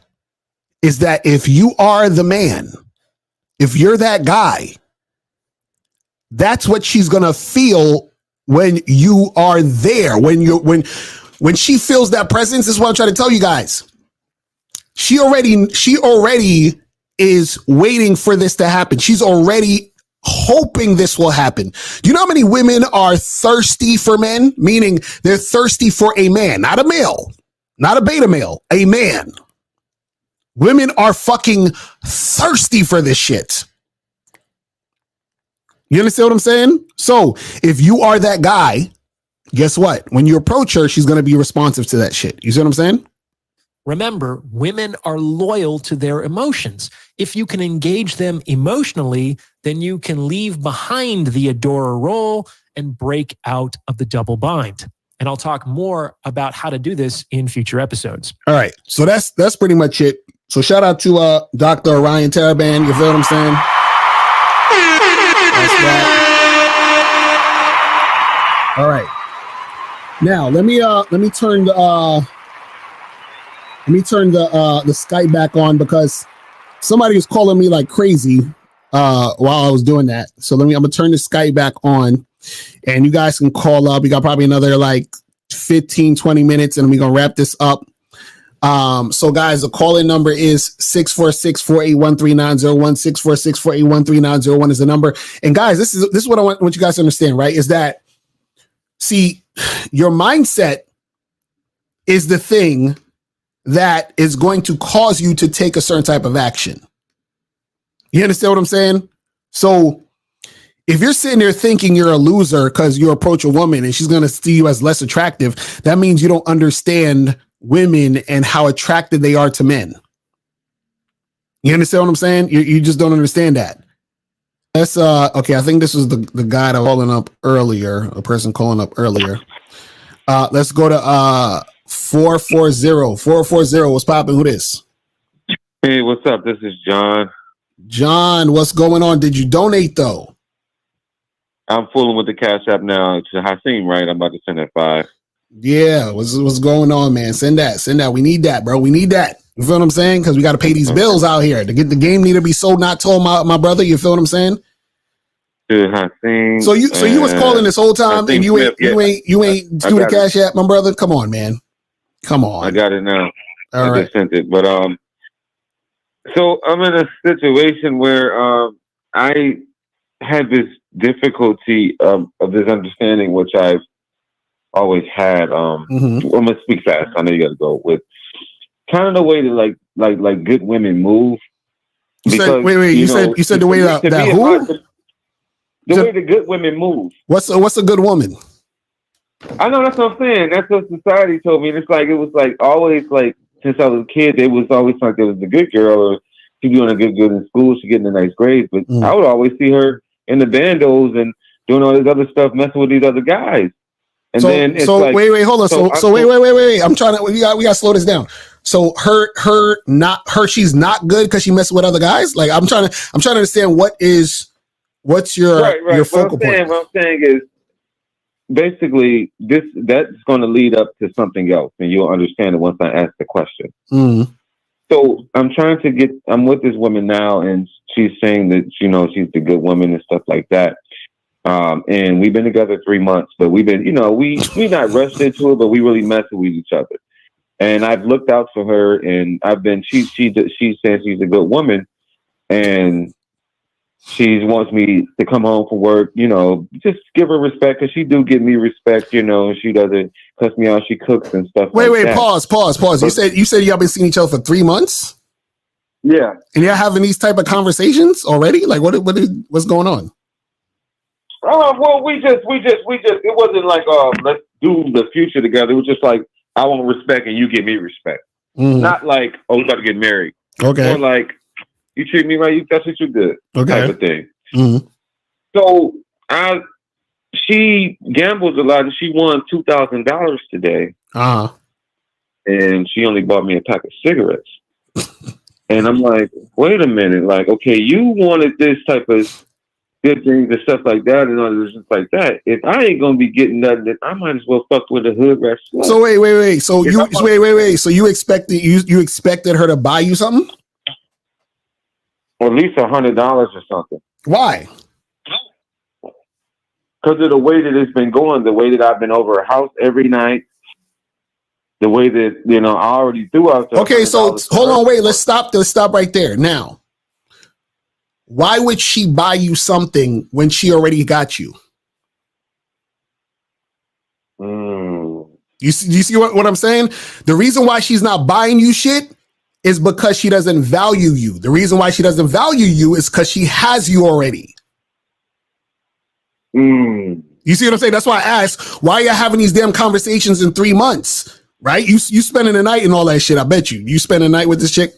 that if you are the man, if you're that guy, that's what she's going to feel when you are there. When she feels that presence, this is what I'm trying to tell you guys. She already is waiting for this to happen. She's already hoping this will happen. Do you know how many women are thirsty for men? Meaning they're thirsty for a man, not a male, not a beta male, a man. Women are fucking thirsty for this shit. You understand what I'm saying? So if you are that guy, guess what? When you approach her, she's going to be responsive to that shit. You see what I'm saying? Remember, women are loyal to their emotions. If you can engage them emotionally, then you can leave behind the adorer role and break out of the double bind. And I'll talk more about how to do this in future episodes. All right. So that's pretty much it. So shout out to Dr. Orion Taraban. You feel what I'm saying? That's that. All right. Now let me turn the Skype back on because somebody was calling me like crazy while I was doing that. So I'm gonna turn the Skype back on and you guys can call up. We got probably another like 15, 20 minutes and we're gonna wrap this up. So guys, the call-in number is 646-481-3901. 646-481-3901 is the number. And guys, this is what I want you guys to understand, right? Is that, see, your mindset is the thing that is going to cause you to take a certain type of action. You understand what I'm saying? So if you're sitting there thinking you're a loser because you approach a woman and she's going to see you as less attractive, that means you don't understand women and how attracted they are to men. You understand what I'm saying? You just don't understand that. That's okay. I think this was the guy that was calling up earlier, a person calling up earlier. Let's go to 440. 440. What's popping? Who this? Hey, what's up? This is John. John, what's going on? Did you donate though? I'm fooling with the Cash App now. To Hasim, right? I'm about to send that 5. Yeah, what's going on, man? Send that. We need that, bro. We need that. You feel what I'm saying? Because we got to pay these bills out here. To get the game need to be sold, not told, my brother. You feel what I'm saying? To Hasim. So you was calling this whole time and you ain't do the Cash App, my brother? Come on, man. Come on. I got it now. All I just sent it. But so I'm in a situation where I had this difficulty of this understanding, which I've always had. I'm gonna speak fast. I know you got to go with kind of the way that like good women move. You said the way that who? The way the good women move. What's a good woman? I know, that's what I'm saying. That's what society told me. And it was like always like since I was a kid, it was always like there was a good girl or she doing a good in school, she getting the nice grades. But I would always see her in the bandos and doing all this other stuff, messing with these other guys. And then it's like, wait, hold on. So wait. I'm trying to we got to slow this down. So she's not good because she messes with other guys. Like I'm trying to understand what's your focal point. What I'm saying is basically that's going to lead up to something else, and you'll understand it once I ask the question. So I'm with this woman now, and she's saying that she's the good woman and stuff like that. And we've been together 3 months, but we've been we not rushed into it, but we really messing with each other. And I've looked out for her, and she's saying she's a good woman, and she wants me to come home from work, just give her respect, because she do give me respect, and she doesn't cuss me out. She cooks and stuff. Wait, pause. You said y'all been seeing each other for 3 months? Yeah. And y'all having these type of conversations already? Like what's going on? Well, we just it wasn't like let's do the future together. It was just like I want respect and you give me respect. Not like we about to get married. Okay. More like you treat me right, that's what you good. Okay. Type of thing. So she gambles a lot, and she won $2,000 today. And she only bought me a pack of cigarettes. And I'm like, wait a minute, like, okay, you wanted this type of good things and stuff like that, and all this stuff like that. If I ain't gonna be getting nothing, then I might as well fuck with the hood rat. So wait. So So you expected her to buy you something? Or at least $100 or something. Why? Because of the way that it's been going, the way that I've been over her house every night, the way that I already threw out. Okay, so hold on, wait. Let's stop right there. Now, why would she buy you something when she already got you? You see what I'm saying? The reason why she's not buying you shit is because she doesn't value you. The reason why she doesn't value you is because she has you already. You see what I'm saying? That's why I asked, why are you having these damn conversations in 3 months? Right? You spending the night and all that shit. I bet you spend a night with this chick.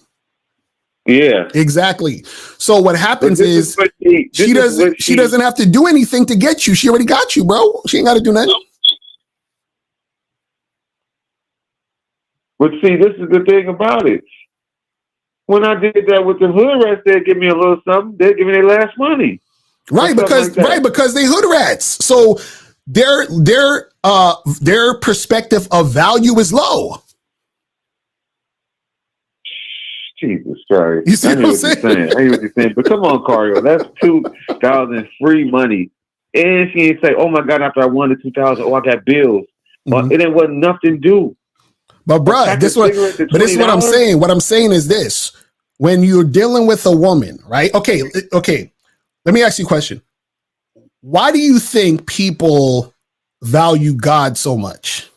Yeah, exactly. So what happens is she doesn't have to do anything to get you. She already got you, bro. She ain't got to do nothing. But see, this is the thing about it. When I did that with the hood rats, they'd give me a little something. They'd give me their last money. Right, because they hood rats. So their perspective of value is low. Jesus Christ. You see what I'm saying? I hear what you're saying. But come on, Cario. That's $2,000 free money. And she ain't say, oh my God, after I won the $2,000, I got bills. It wasn't nothing due. But bruh, this is what I'm saying. What I'm saying is this. When you're dealing with a woman, right? Okay. Let me ask you a question. Why do you think people value God so much?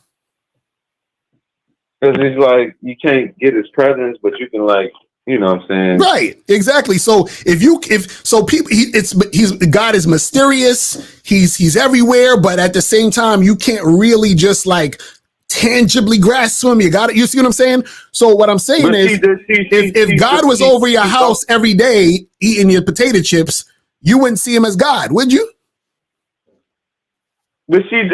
Because it's like you can't get his presence, but you can like You know what I'm saying? Right, exactly. So God is mysterious. He's everywhere, but at the same time, you can't really just like tangibly grasp him. You got it. You see what I'm saying? So what I'm saying is, if God was over your house every day eating your potato chips, you wouldn't see him as God, would you? But she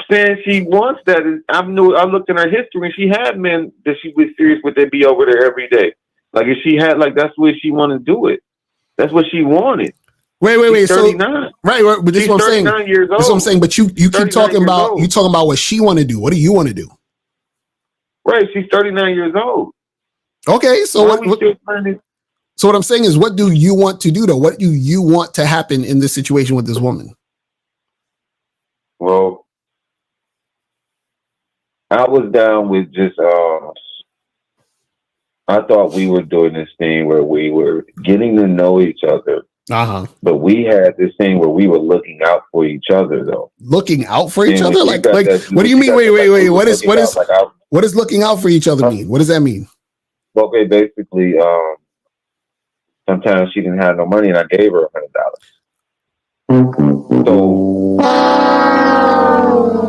saying she wants that. I looked in her history and she had men that she was serious with that be over there every day. Like if she had like that's where she wanted to do it. That's what she wanted. Wait. She's 39. Right. But this is what I'm saying. 39 years old. This is what I'm saying. But you keep talking about what she want to do. What do you want to do? Right. She's 39 years old. Okay. So what I'm saying is, what do you want to do though? What do you want to happen in this situation with this woman? Well, I was down with just I thought we were doing this thing where we were getting to know each other. But we had this thing where we were looking out for each other, though. Looking out for each other? Like what do you mean? Wait. What does looking out for each other mean? What does that mean? Okay, basically, sometimes she didn't have no money and I gave her $100.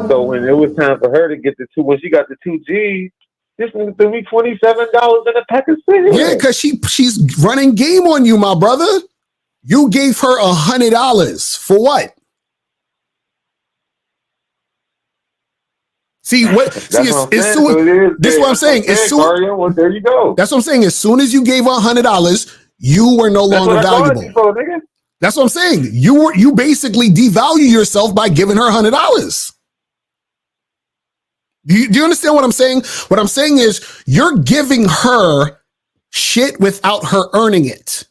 So when it was time for her to get when she got the 2 G's, this nigga threw me $27 in a pack of cigarettes. Yeah, because she's running game on you, my brother. You gave her $100 for what? See what? This is what I'm saying. Well, there you go. That's what I'm saying. As soon as you gave her $100, you were no longer valuable. That's what I'm saying. You basically devalue yourself by giving her $100. Do you understand what I'm saying? What I'm saying is you're giving her shit without her earning it.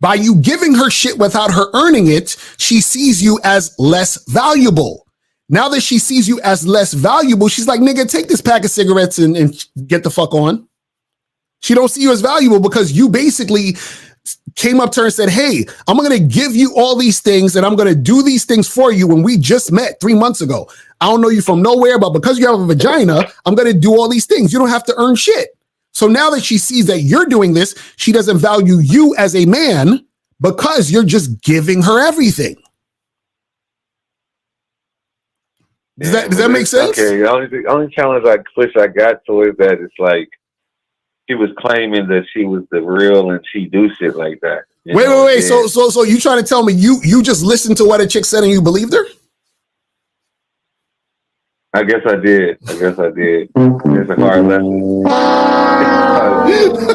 By you giving her shit without her earning it, she sees you as less valuable. Now that she sees you as less valuable, she's like, nigga, take this pack of cigarettes and get the fuck on. She don't see you as valuable because you basically came up to her and said, hey, I'm going to give you all these things and I'm going to do these things for you when we just met 3 months ago. I don't know you from nowhere, but because you have a vagina, I'm going to do all these things. You don't have to earn shit. So now that she sees that you're doing this, she doesn't value you as a man because you're just giving her everything. Does that make sense? Okay, the only challenge I got to is that it's like she was claiming that she was the real and she do shit like that. Wait. Yeah. So you trying to tell me you just listened to what a chick said and you believed her? I guess I did. It's a hard lesson.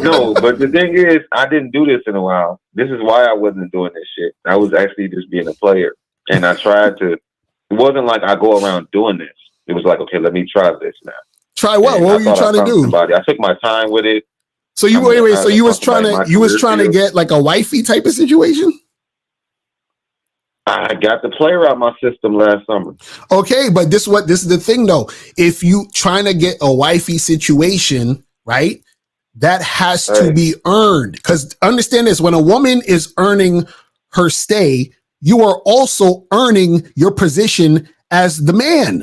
No, but the thing is, I didn't do this in a while. This is why I wasn't doing this shit. I was actually just being a player. And I tried to, it wasn't like I go around doing this. It was like, okay, let me try this now. Try what? What were you trying to do? I took my time with it. So you So you was trying to get like a wifey type of situation? I got the player out my system last summer. Okay, but this is the thing though. If you trying to get a wifey situation, right? That has to be earned. Because understand this, when a woman is earning her stay, you are also earning your position as the man.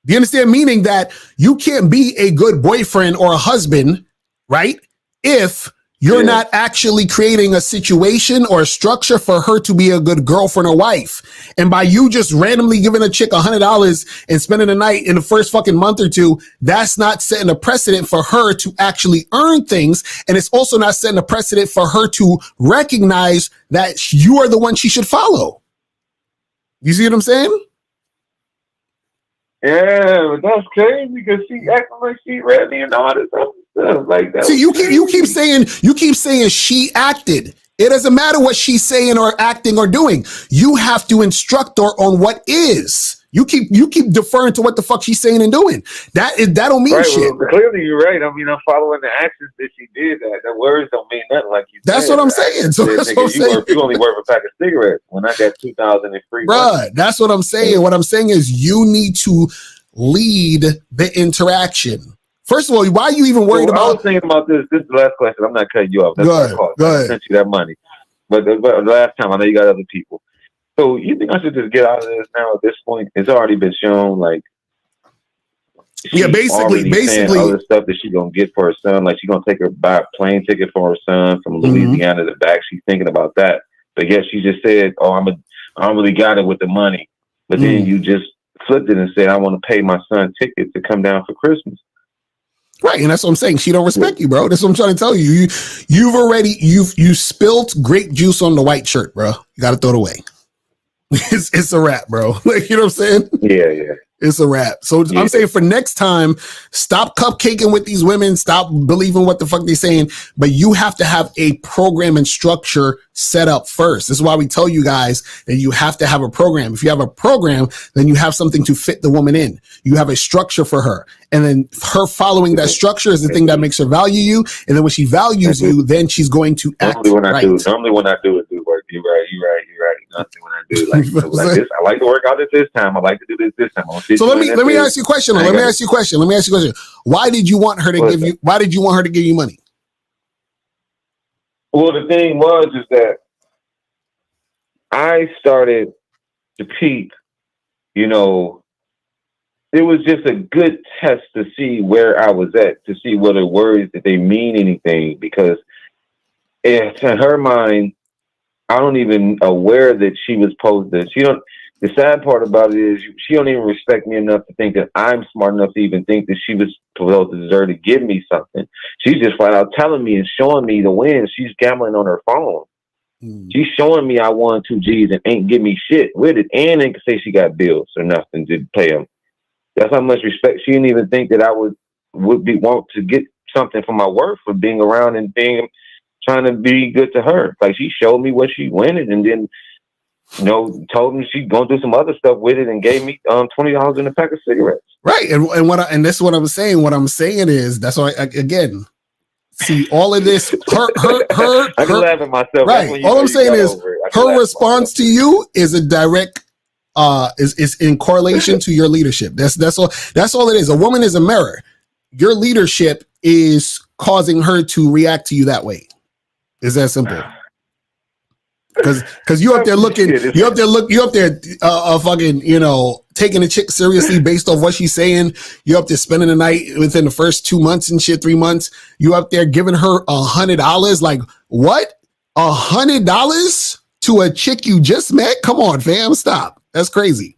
Do you understand? Meaning that you can't be a good boyfriend or a husband, right? If you're not actually creating a situation or a structure for her to be a good girlfriend or wife. And by you just randomly giving a chick $100 and spending the night in the first fucking month or two, that's not setting a precedent for her to actually earn things. And it's also not setting a precedent for her to recognize that you are the one she should follow. You see what I'm saying? Yeah, but that's crazy because she acting like she ready and all this other stuff like that. See, you keep saying she acted. It doesn't matter what she's saying or acting or doing. You have to instruct her on what is. You keep deferring to what the fuck she's saying and doing. That don't mean shit. Well, clearly, you're right. I mean, I'm following the actions that she did. The words don't mean nothing, like you. That's said. what I'm saying. So that's what I'm saying. You only worth a pack of cigarettes when I got 2,000 in free. Bruh, that's what I'm saying. What I'm saying is you need to lead the interaction. First of all, why are you even worried about? I was thinking about this. This is the last question. I'm not cutting you off. That's Go ahead. I sent you that money, but the last time I know you got other people. So you think I should just get out of this now at this point? It's already been shown, like She's already saying all the stuff that she's gonna get for her son. Like she's gonna take her buy a plane ticket for her son from Louisiana to back. She's thinking about that. But yet she just said, "Oh, I don't really got it with the money." But then you just flipped it and said, "I want to pay my son ticket to come down for Christmas." Right, and that's what I'm saying. She don't respect you, bro. That's what I'm trying to tell you. You've spilt grape juice on the white shirt, bro. You got to throw it away. It's a wrap, bro. Like, you know what I'm saying? Yeah. It's a wrap. So I'm saying for next time, stop cupcaking with these women. Stop believing what the fuck they're saying. But you have to have a program and structure set up first. This is why we tell you guys that you have to have a program. If you have a program, then you have something to fit the woman in. You have a structure for her. And then her following that structure is the thing that makes her value you. And then when she values you, then she's going to act normally when I right. do it, do work. You're right. Nothing when I do like this. I like to work out at this time. I like to do this time. So let me ask you a question. Let me ask you a question. Why did you want her to give you? Why did you want her to give you money? Well, the thing is that I started to peep. You know, it was just a good test to see where I was at, to see whether words that they mean anything. Because in her mind, I don't even aware that she was posted. The sad part about it is she don't even respect me enough to think that I'm smart enough to even think that she was supposed to deserve to give me something. She's just flat out telling me and showing me the wins. She's gambling on her phone. She's showing me I won 2 G's and ain't give me shit with it, and ain't say she got bills or nothing to pay them. That's how much respect. She didn't even think that I would want to get something for my work for being around and trying to be good to her. Like she showed me what she wanted, and then told me she's gonna do some other stuff with it, and gave me $20 in a pack of cigarettes. Right, and that's what I'm saying. What I'm saying is that's why again. See all of this. Her. I can laugh at myself. Right. All I'm saying is her response to you is a direct. Is in correlation to your leadership. That's all. That's all it is. A woman is a mirror. Your leadership is causing her to react to you that way. Is that simple? Because you up there looking, you up there fucking, taking a chick seriously based off what she's saying. You up there spending the night within the first 2 months and shit, 3 months. You up there giving her $100. Like what? $100 to a chick you just met? Come on, fam, stop. That's crazy.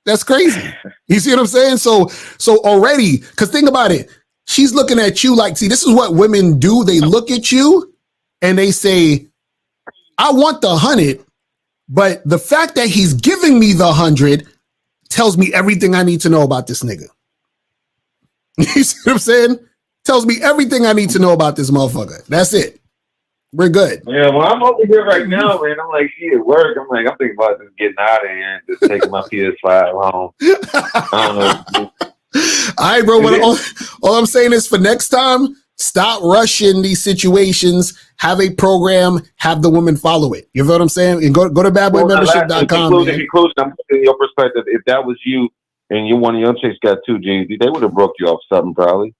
That's crazy. You see what I'm saying? So already, because think about it. She's looking at you like, see, this is what women do. They look at you and they say, I want the 100, but the fact that he's giving me the 100 tells me everything I need to know about this nigga. You see what I'm saying? Tells me everything I need to know about this motherfucker. That's it. We're good. Yeah, well, I'm over here right now, man. I'm like, she at work. I'm thinking about just getting out of here and just taking my PS5 home. I don't know. All right, bro. All I'm saying is for next time, stop rushing these situations. Have a program. Have the woman follow it. You know what I'm saying? And go to badboymembership.com. In conclusion, I'm in your perspective. If that was you and one of your chicks got 2 G's, they would have broke you off something probably.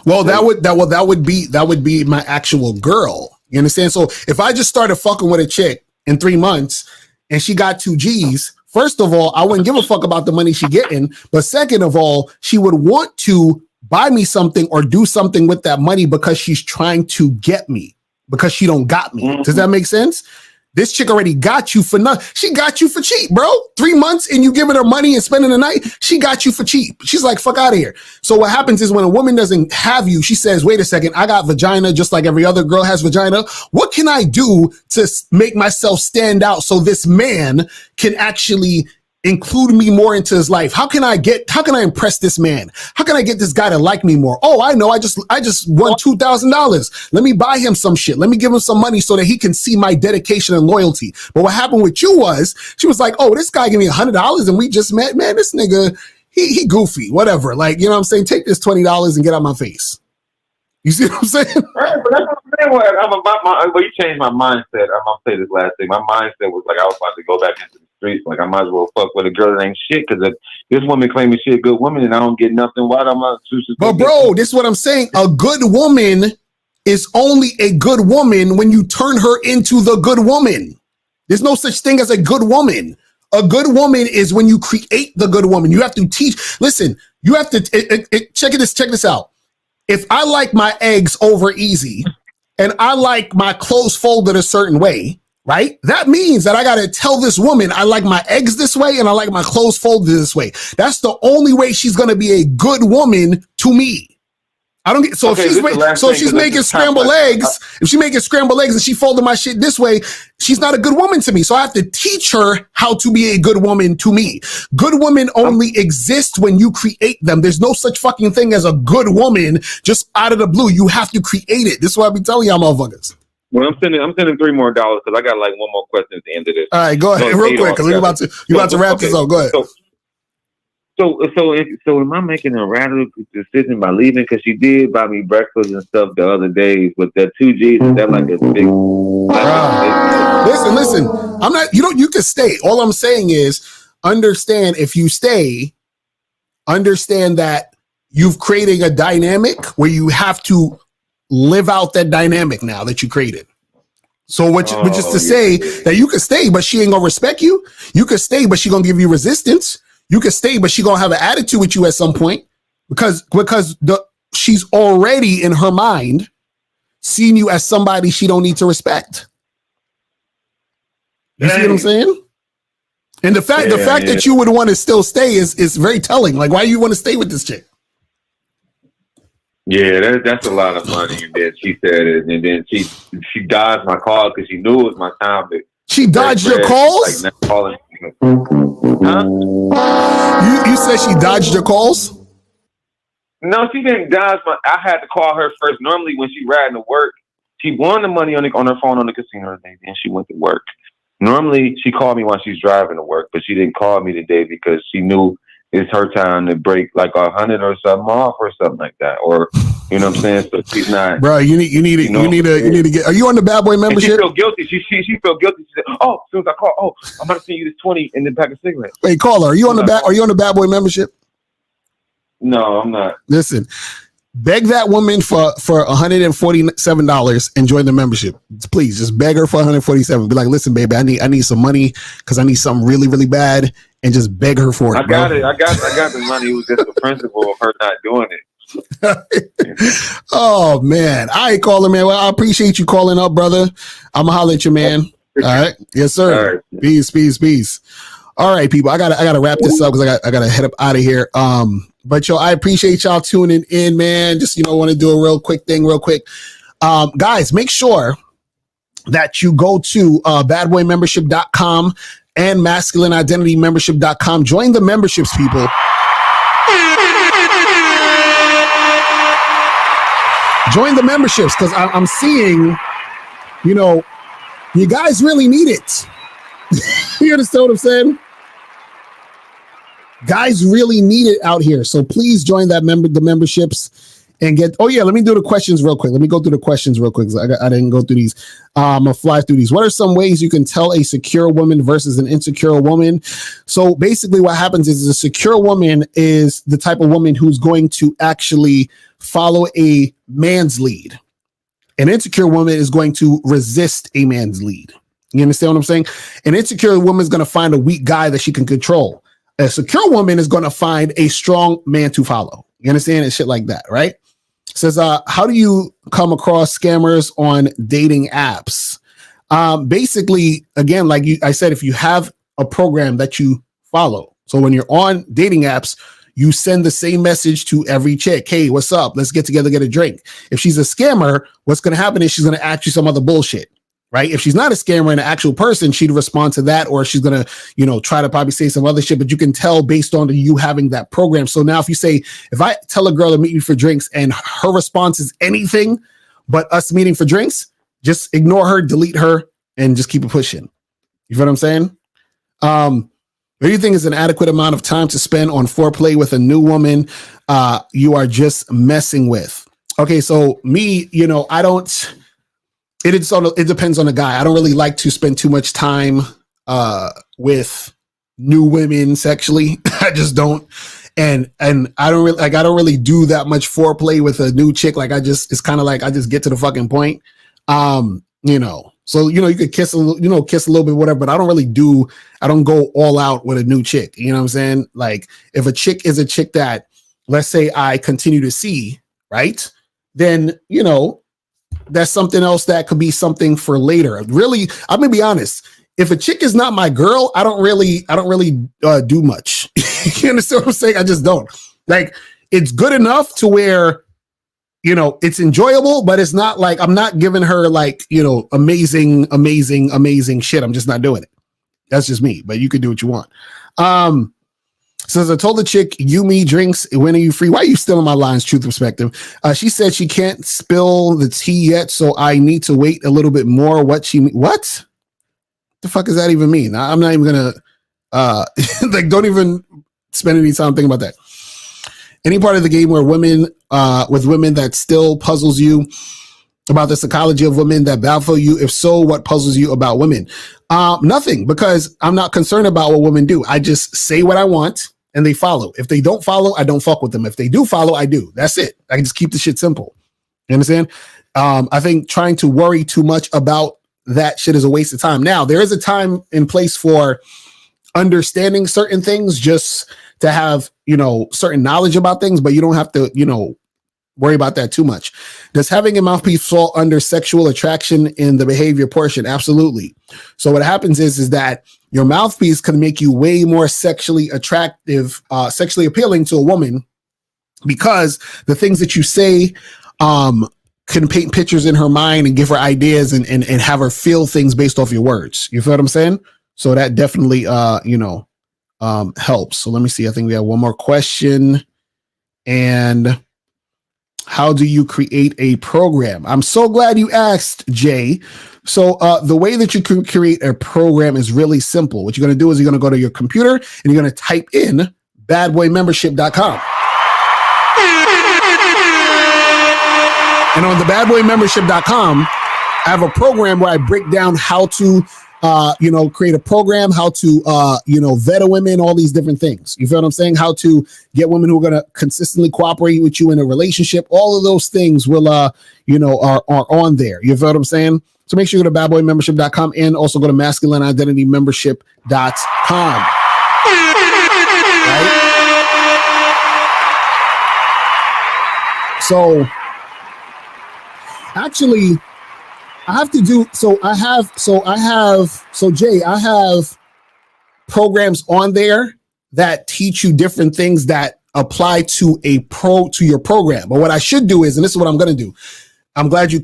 Well, that would be my actual girl. You understand? So if I just started fucking with a chick in 3 months and she got 2 G's, first of all, I wouldn't give a fuck about the money she getting. But second of all, she would want to buy me something or do something with that money because she's trying to get me, because she don't got me. Mm-hmm. Does that make sense? This chick already got you for nothing. She got you for cheap, bro. 3 months and you giving her money and spending the night. She got you for cheap. She's like, fuck out of here. So what happens is when a woman doesn't have you, she says, wait a second, I got vagina just like every other girl has vagina. What can I do to make myself stand out so this man can actually include me more into his life? How can I impress this man? How can I get this guy to like me more? Oh, I know. I just won $2,000. Let me buy him some shit. Let me give him some money so that he can see my dedication and loyalty. But what happened with you was she was like, oh, this guy gave me $100 and we just met. Man, this nigga, he goofy, whatever. Like, you know what I'm saying? Take this $20 and get out my face. You see what I'm saying? Right, but that's what I'm saying. Well, you changed my mindset. I'm going to say this last thing. My mindset was like I was about to go back into the streets. Like I might as well fuck with a girl that ain't shit, because if this woman claiming she a good woman and I don't get nothing, why am I choose to? But bro, this is what I'm saying. A good woman is only a good woman when you turn her into the good woman. There's no such thing as a good woman. A good woman is when you create the good woman. You have to teach. Listen, you have to check this out. If I like my eggs over easy and I like my clothes folded a certain way, right? That means that I got to tell this woman I like my eggs this way and I like my clothes folded this way. That's the only way she's going to be a good woman to me. I don't get so okay, if she's making scrambled eggs, if she's making scrambled eggs and she folded my shit this way, she's not a good woman to me. So I have to teach her how to be a good woman to me. Good women only exist when you create them. There's no such fucking thing as a good woman just out of the blue. You have to create it. This is what I be telling y'all motherfuckers. Well, I'm sending $3 more because I got like one more question at the end of this. All right, go ahead real quick because you're about to wrap this up. Go ahead. So am I making a radical decision by leaving? Because she did buy me breakfast and stuff the other days, but that 2 G's, is that like a big... Listen. I'm not, you can stay. All I'm saying is understand if you stay, understand that you've created a dynamic where you have to live out that dynamic now that you created. So which is to say that you can stay, but she ain't gonna respect you. You can stay, but she gonna give you resistance. You can stay, but she gonna have an attitude with you at some point because she's already in her mind seeing you as somebody she don't need to respect. You see what I'm saying? And the fact that you would want to still stay is very telling. Like, why do you want to stay with this chick? Yeah, that's a lot of money. And then she said it, and then she dodged my call because she knew it was my time. She dodged your calls? Like, calling. Huh? You said she dodged your calls? No, she didn't dodge my. I had to call her first. Normally, when she riding to work, she won the money on her phone on the casino today, and she went to work. Normally, she called me while she's driving to work, but she didn't call me today because she knew it's her time to break like 100 or something off or something like that, or you know what I'm saying. So she's not. Bro, you need to get. Are you on the Bad Boy membership? And she feel guilty. She feel guilty. She said, "Oh, as soon as I call, I'm about to send you this 20 and then pack a cigarette." Wait, caller, are you on the Bad Boy membership? No, I'm not. Listen, beg that woman for $147 and join the membership. Please, just beg her for $147. Be like, listen, baby, I need some money because I need something really, really bad, and just beg her for it. I got it. I got the money. It was just the principle of her not doing it. Oh man, all right, caller, man. Well, I appreciate you calling up, brother. I'm gonna holler at you, man. All right, yes, sir. Right. Peace. All right, people. I gotta wrap this up because I gotta head up out of here. But I appreciate y'all tuning in, man. Just want to do a real quick. Guys, make sure that you go to badboymembership.com and masculineidentitymembership.com. Join the memberships, people. Join the memberships because I'm seeing, you guys really need it. You understand what I'm saying? Guys really need it out here. So please join the memberships and get. Oh, yeah. Let me do the questions real quick. Let me go through the questions real quick. I didn't go through these. I'm going to fly through these. What are some ways you can tell a secure woman versus an insecure woman? So basically what happens is a secure woman is the type of woman who's going to actually follow a man's lead. An insecure woman is going to resist a man's lead. You understand what I'm saying? An insecure woman is going to find a weak guy that she can control. A secure woman is going to find a strong man to follow. You understand? And shit like that, right? It says, how do you come across scammers on dating apps? Basically, again, like I said, if you have a program that you follow. So when you're on dating apps, you send the same message to every chick. Hey, what's up? Let's get together, get a drink. If she's a scammer, what's going to happen is she's going to ask you some other bullshit. Right? If she's not a scammer and an actual person, she'd respond to that, or she's going to, try to probably say some other shit, but you can tell based on you having that program. So now if I tell a girl to meet me for drinks and her response is anything but us meeting for drinks, just ignore her, delete her, and just keep it pushing. You feel what I'm saying? What do you think is an adequate amount of time to spend on foreplay with a new woman you are just messing with? Okay, so me, I don't... It depends on the guy. I don't really like to spend too much time with new women sexually. I just don't. And I don't really do that much foreplay with a new chick. Like it's kind of like I just get to the fucking point. So, you could kiss a little bit, whatever, but I don't go all out with a new chick. You know what I'm saying? Like if a chick is a chick that, let's say I continue to see, right? Then, that's something else that could be something for later. Really, I'm gonna be honest. If a chick is not my girl, I don't really do much. You understand what I'm saying? I just don't. Like, it's good enough to where, it's enjoyable, but it's not like I'm not giving her like, amazing shit. I'm just not doing it. That's just me, but you can do what you want. Says, I told the chick, me drinks, when are you free? Why are you still in my lines, Truth Perspective? She said she can't spill the tea yet, so I need to wait a little bit more. What the fuck does that even mean? I'm not even gonna like, don't even spend any time thinking about that. Any part of the game where women that still puzzles you about the psychology of women that baffle you? If so, what puzzles you about women? Nothing, because I'm not concerned about what women do. I just say what I want and they follow. If they don't follow, I don't fuck with them. If they do follow, I do. That's it. I can just keep the shit simple. You understand? I think trying to worry too much about that shit is a waste of time. Now, there is a time and place for understanding certain things, just to have, certain knowledge about things, but you don't have to, worry about that too much. Does having a mouthpiece fall under sexual attraction in the behavior portion? Absolutely. So what happens is that your mouthpiece can make you way more sexually attractive, sexually appealing to a woman, because the things that you say can paint pictures in her mind and give her ideas and have her feel things based off your words. You feel what I'm saying? So that definitely, helps. So let me see. I think we have one more question. And how do you create a program? I'm so glad you asked, Jay. So the way that you can create a program is really simple. What you're going to do is you're going to go to your computer and you're going to type in badboymembership.com. And on the badboymembership.com, I have a program where I break down how to create a program, how to, vet a women, all these different things. You feel what I'm saying? How to get women who are going to consistently cooperate with you in a relationship. All of those things will, are on there. You feel what I'm saying? So make sure you go to badboymembership.com and also go to masculineidentitymembership.com. Right? So actually, Jay, I have programs on there that teach you different things that apply to your program. But what I should do is, and this is what I'm going to do. I'm glad you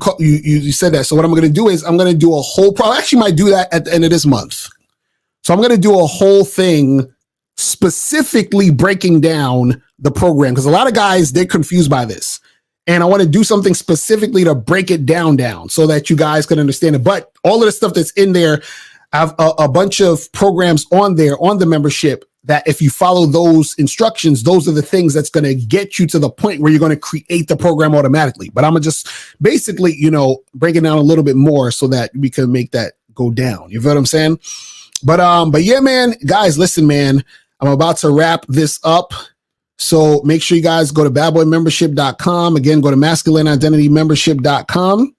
said that. So what I'm going to do is I'm going to do a whole I actually might do that at the end of this month. So I'm going to do a whole thing specifically breaking down the program, because a lot of guys, they're confused by this. And I want to do something specifically to break it down so that you guys can understand it. But all of the stuff that's in there, I have a bunch of programs on there on the membership that if you follow those instructions, those are the things that's going to get you to the point where you're going to create the program automatically. But I'm going to just basically, break it down a little bit more so that we can make that go down. You feel what I'm saying? But yeah, man, guys, listen, man, I'm about to wrap this up. So make sure you guys go to badboymembership.com. Again, go to masculineidentitymembership.com.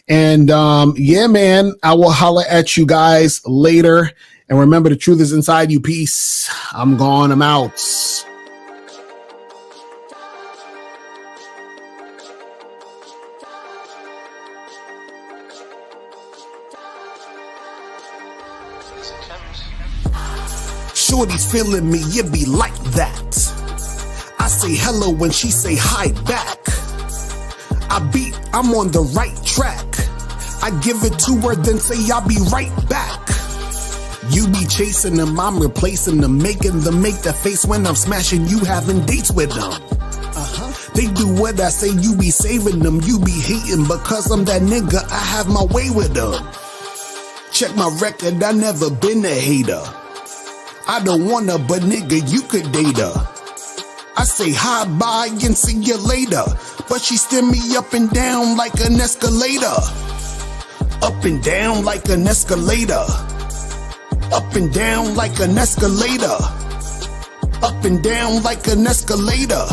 And yeah, man, I will holler at you guys later. And remember, the truth is inside you. Peace. I'm gone. I'm out. Shorty's feeling me, it be like that. I say hello when she say hi back. I'm on the right track. I give it to her, then say I'll be right back. You be chasing them, I'm replacing them, making them make the face when I'm smashing you, having dates with them. They do what I say, you be saving them, you be hating because I'm that nigga, I have my way with them. Check my record, I never been a hater. I don't wanna, but nigga, you could date her. I say hi, bye, and see you later. But she steer me up and down like an escalator. Up and down like an escalator. Up and down like an escalator. Up and down like an escalator.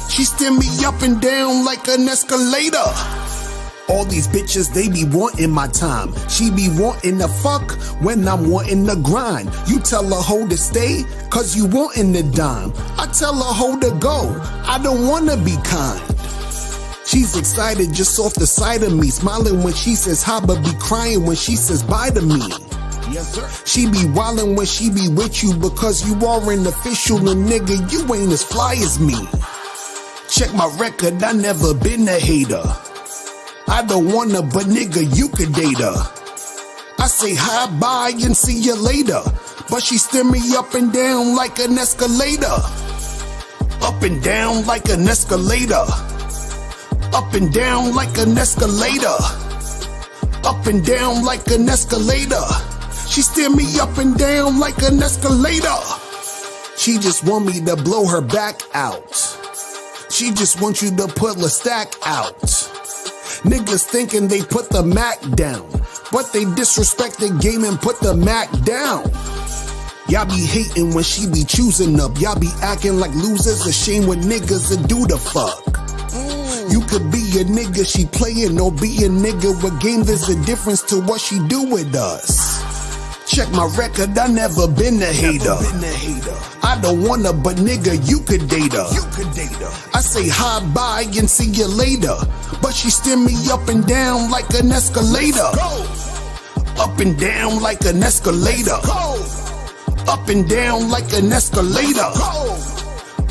She steer me up and down like an escalator. All All these bitches, they be wanting my time. She be wanting to fuck when I'm wanting to grind. You tell a hoe to stay, cause you wanting to dime. I tell a hoe to go, I don't wanna be kind. She's excited just off the sight of me, smiling when she says hi, but be crying when she says bye to me. Yes, sir. She be wildin' when she be with you because you are an official, and nigga, you ain't as fly as me. Check my record, I never been a hater. I don't wanna, but nigga, you could date her. I say hi, bye, and see you later, but she steer me up and down like an escalator. Up and down like an escalator. Up and down like an escalator. Up and down like an escalator. She steer me up and down like an escalator. She just want me to blow her back out. She just wants you to put the stack out. Niggas thinking they put the Mac down, but they disrespect the game and put the Mac down. Y'all be hating when she be choosing up. Y'all be acting like losers, ashamed when niggas that do the fuck. You could be a nigga she playin' or be a nigga with game. There's a difference to what she do with us. Check my record, I never been a hater. I don't wanna, but nigga, you could date her. I say hi, bye, and see you later, but she steer me up and down like an escalator. Up and down like an escalator. Up and down like an escalator.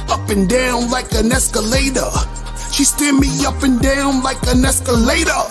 Up and down like an escalator. She steer me up and down like an escalator.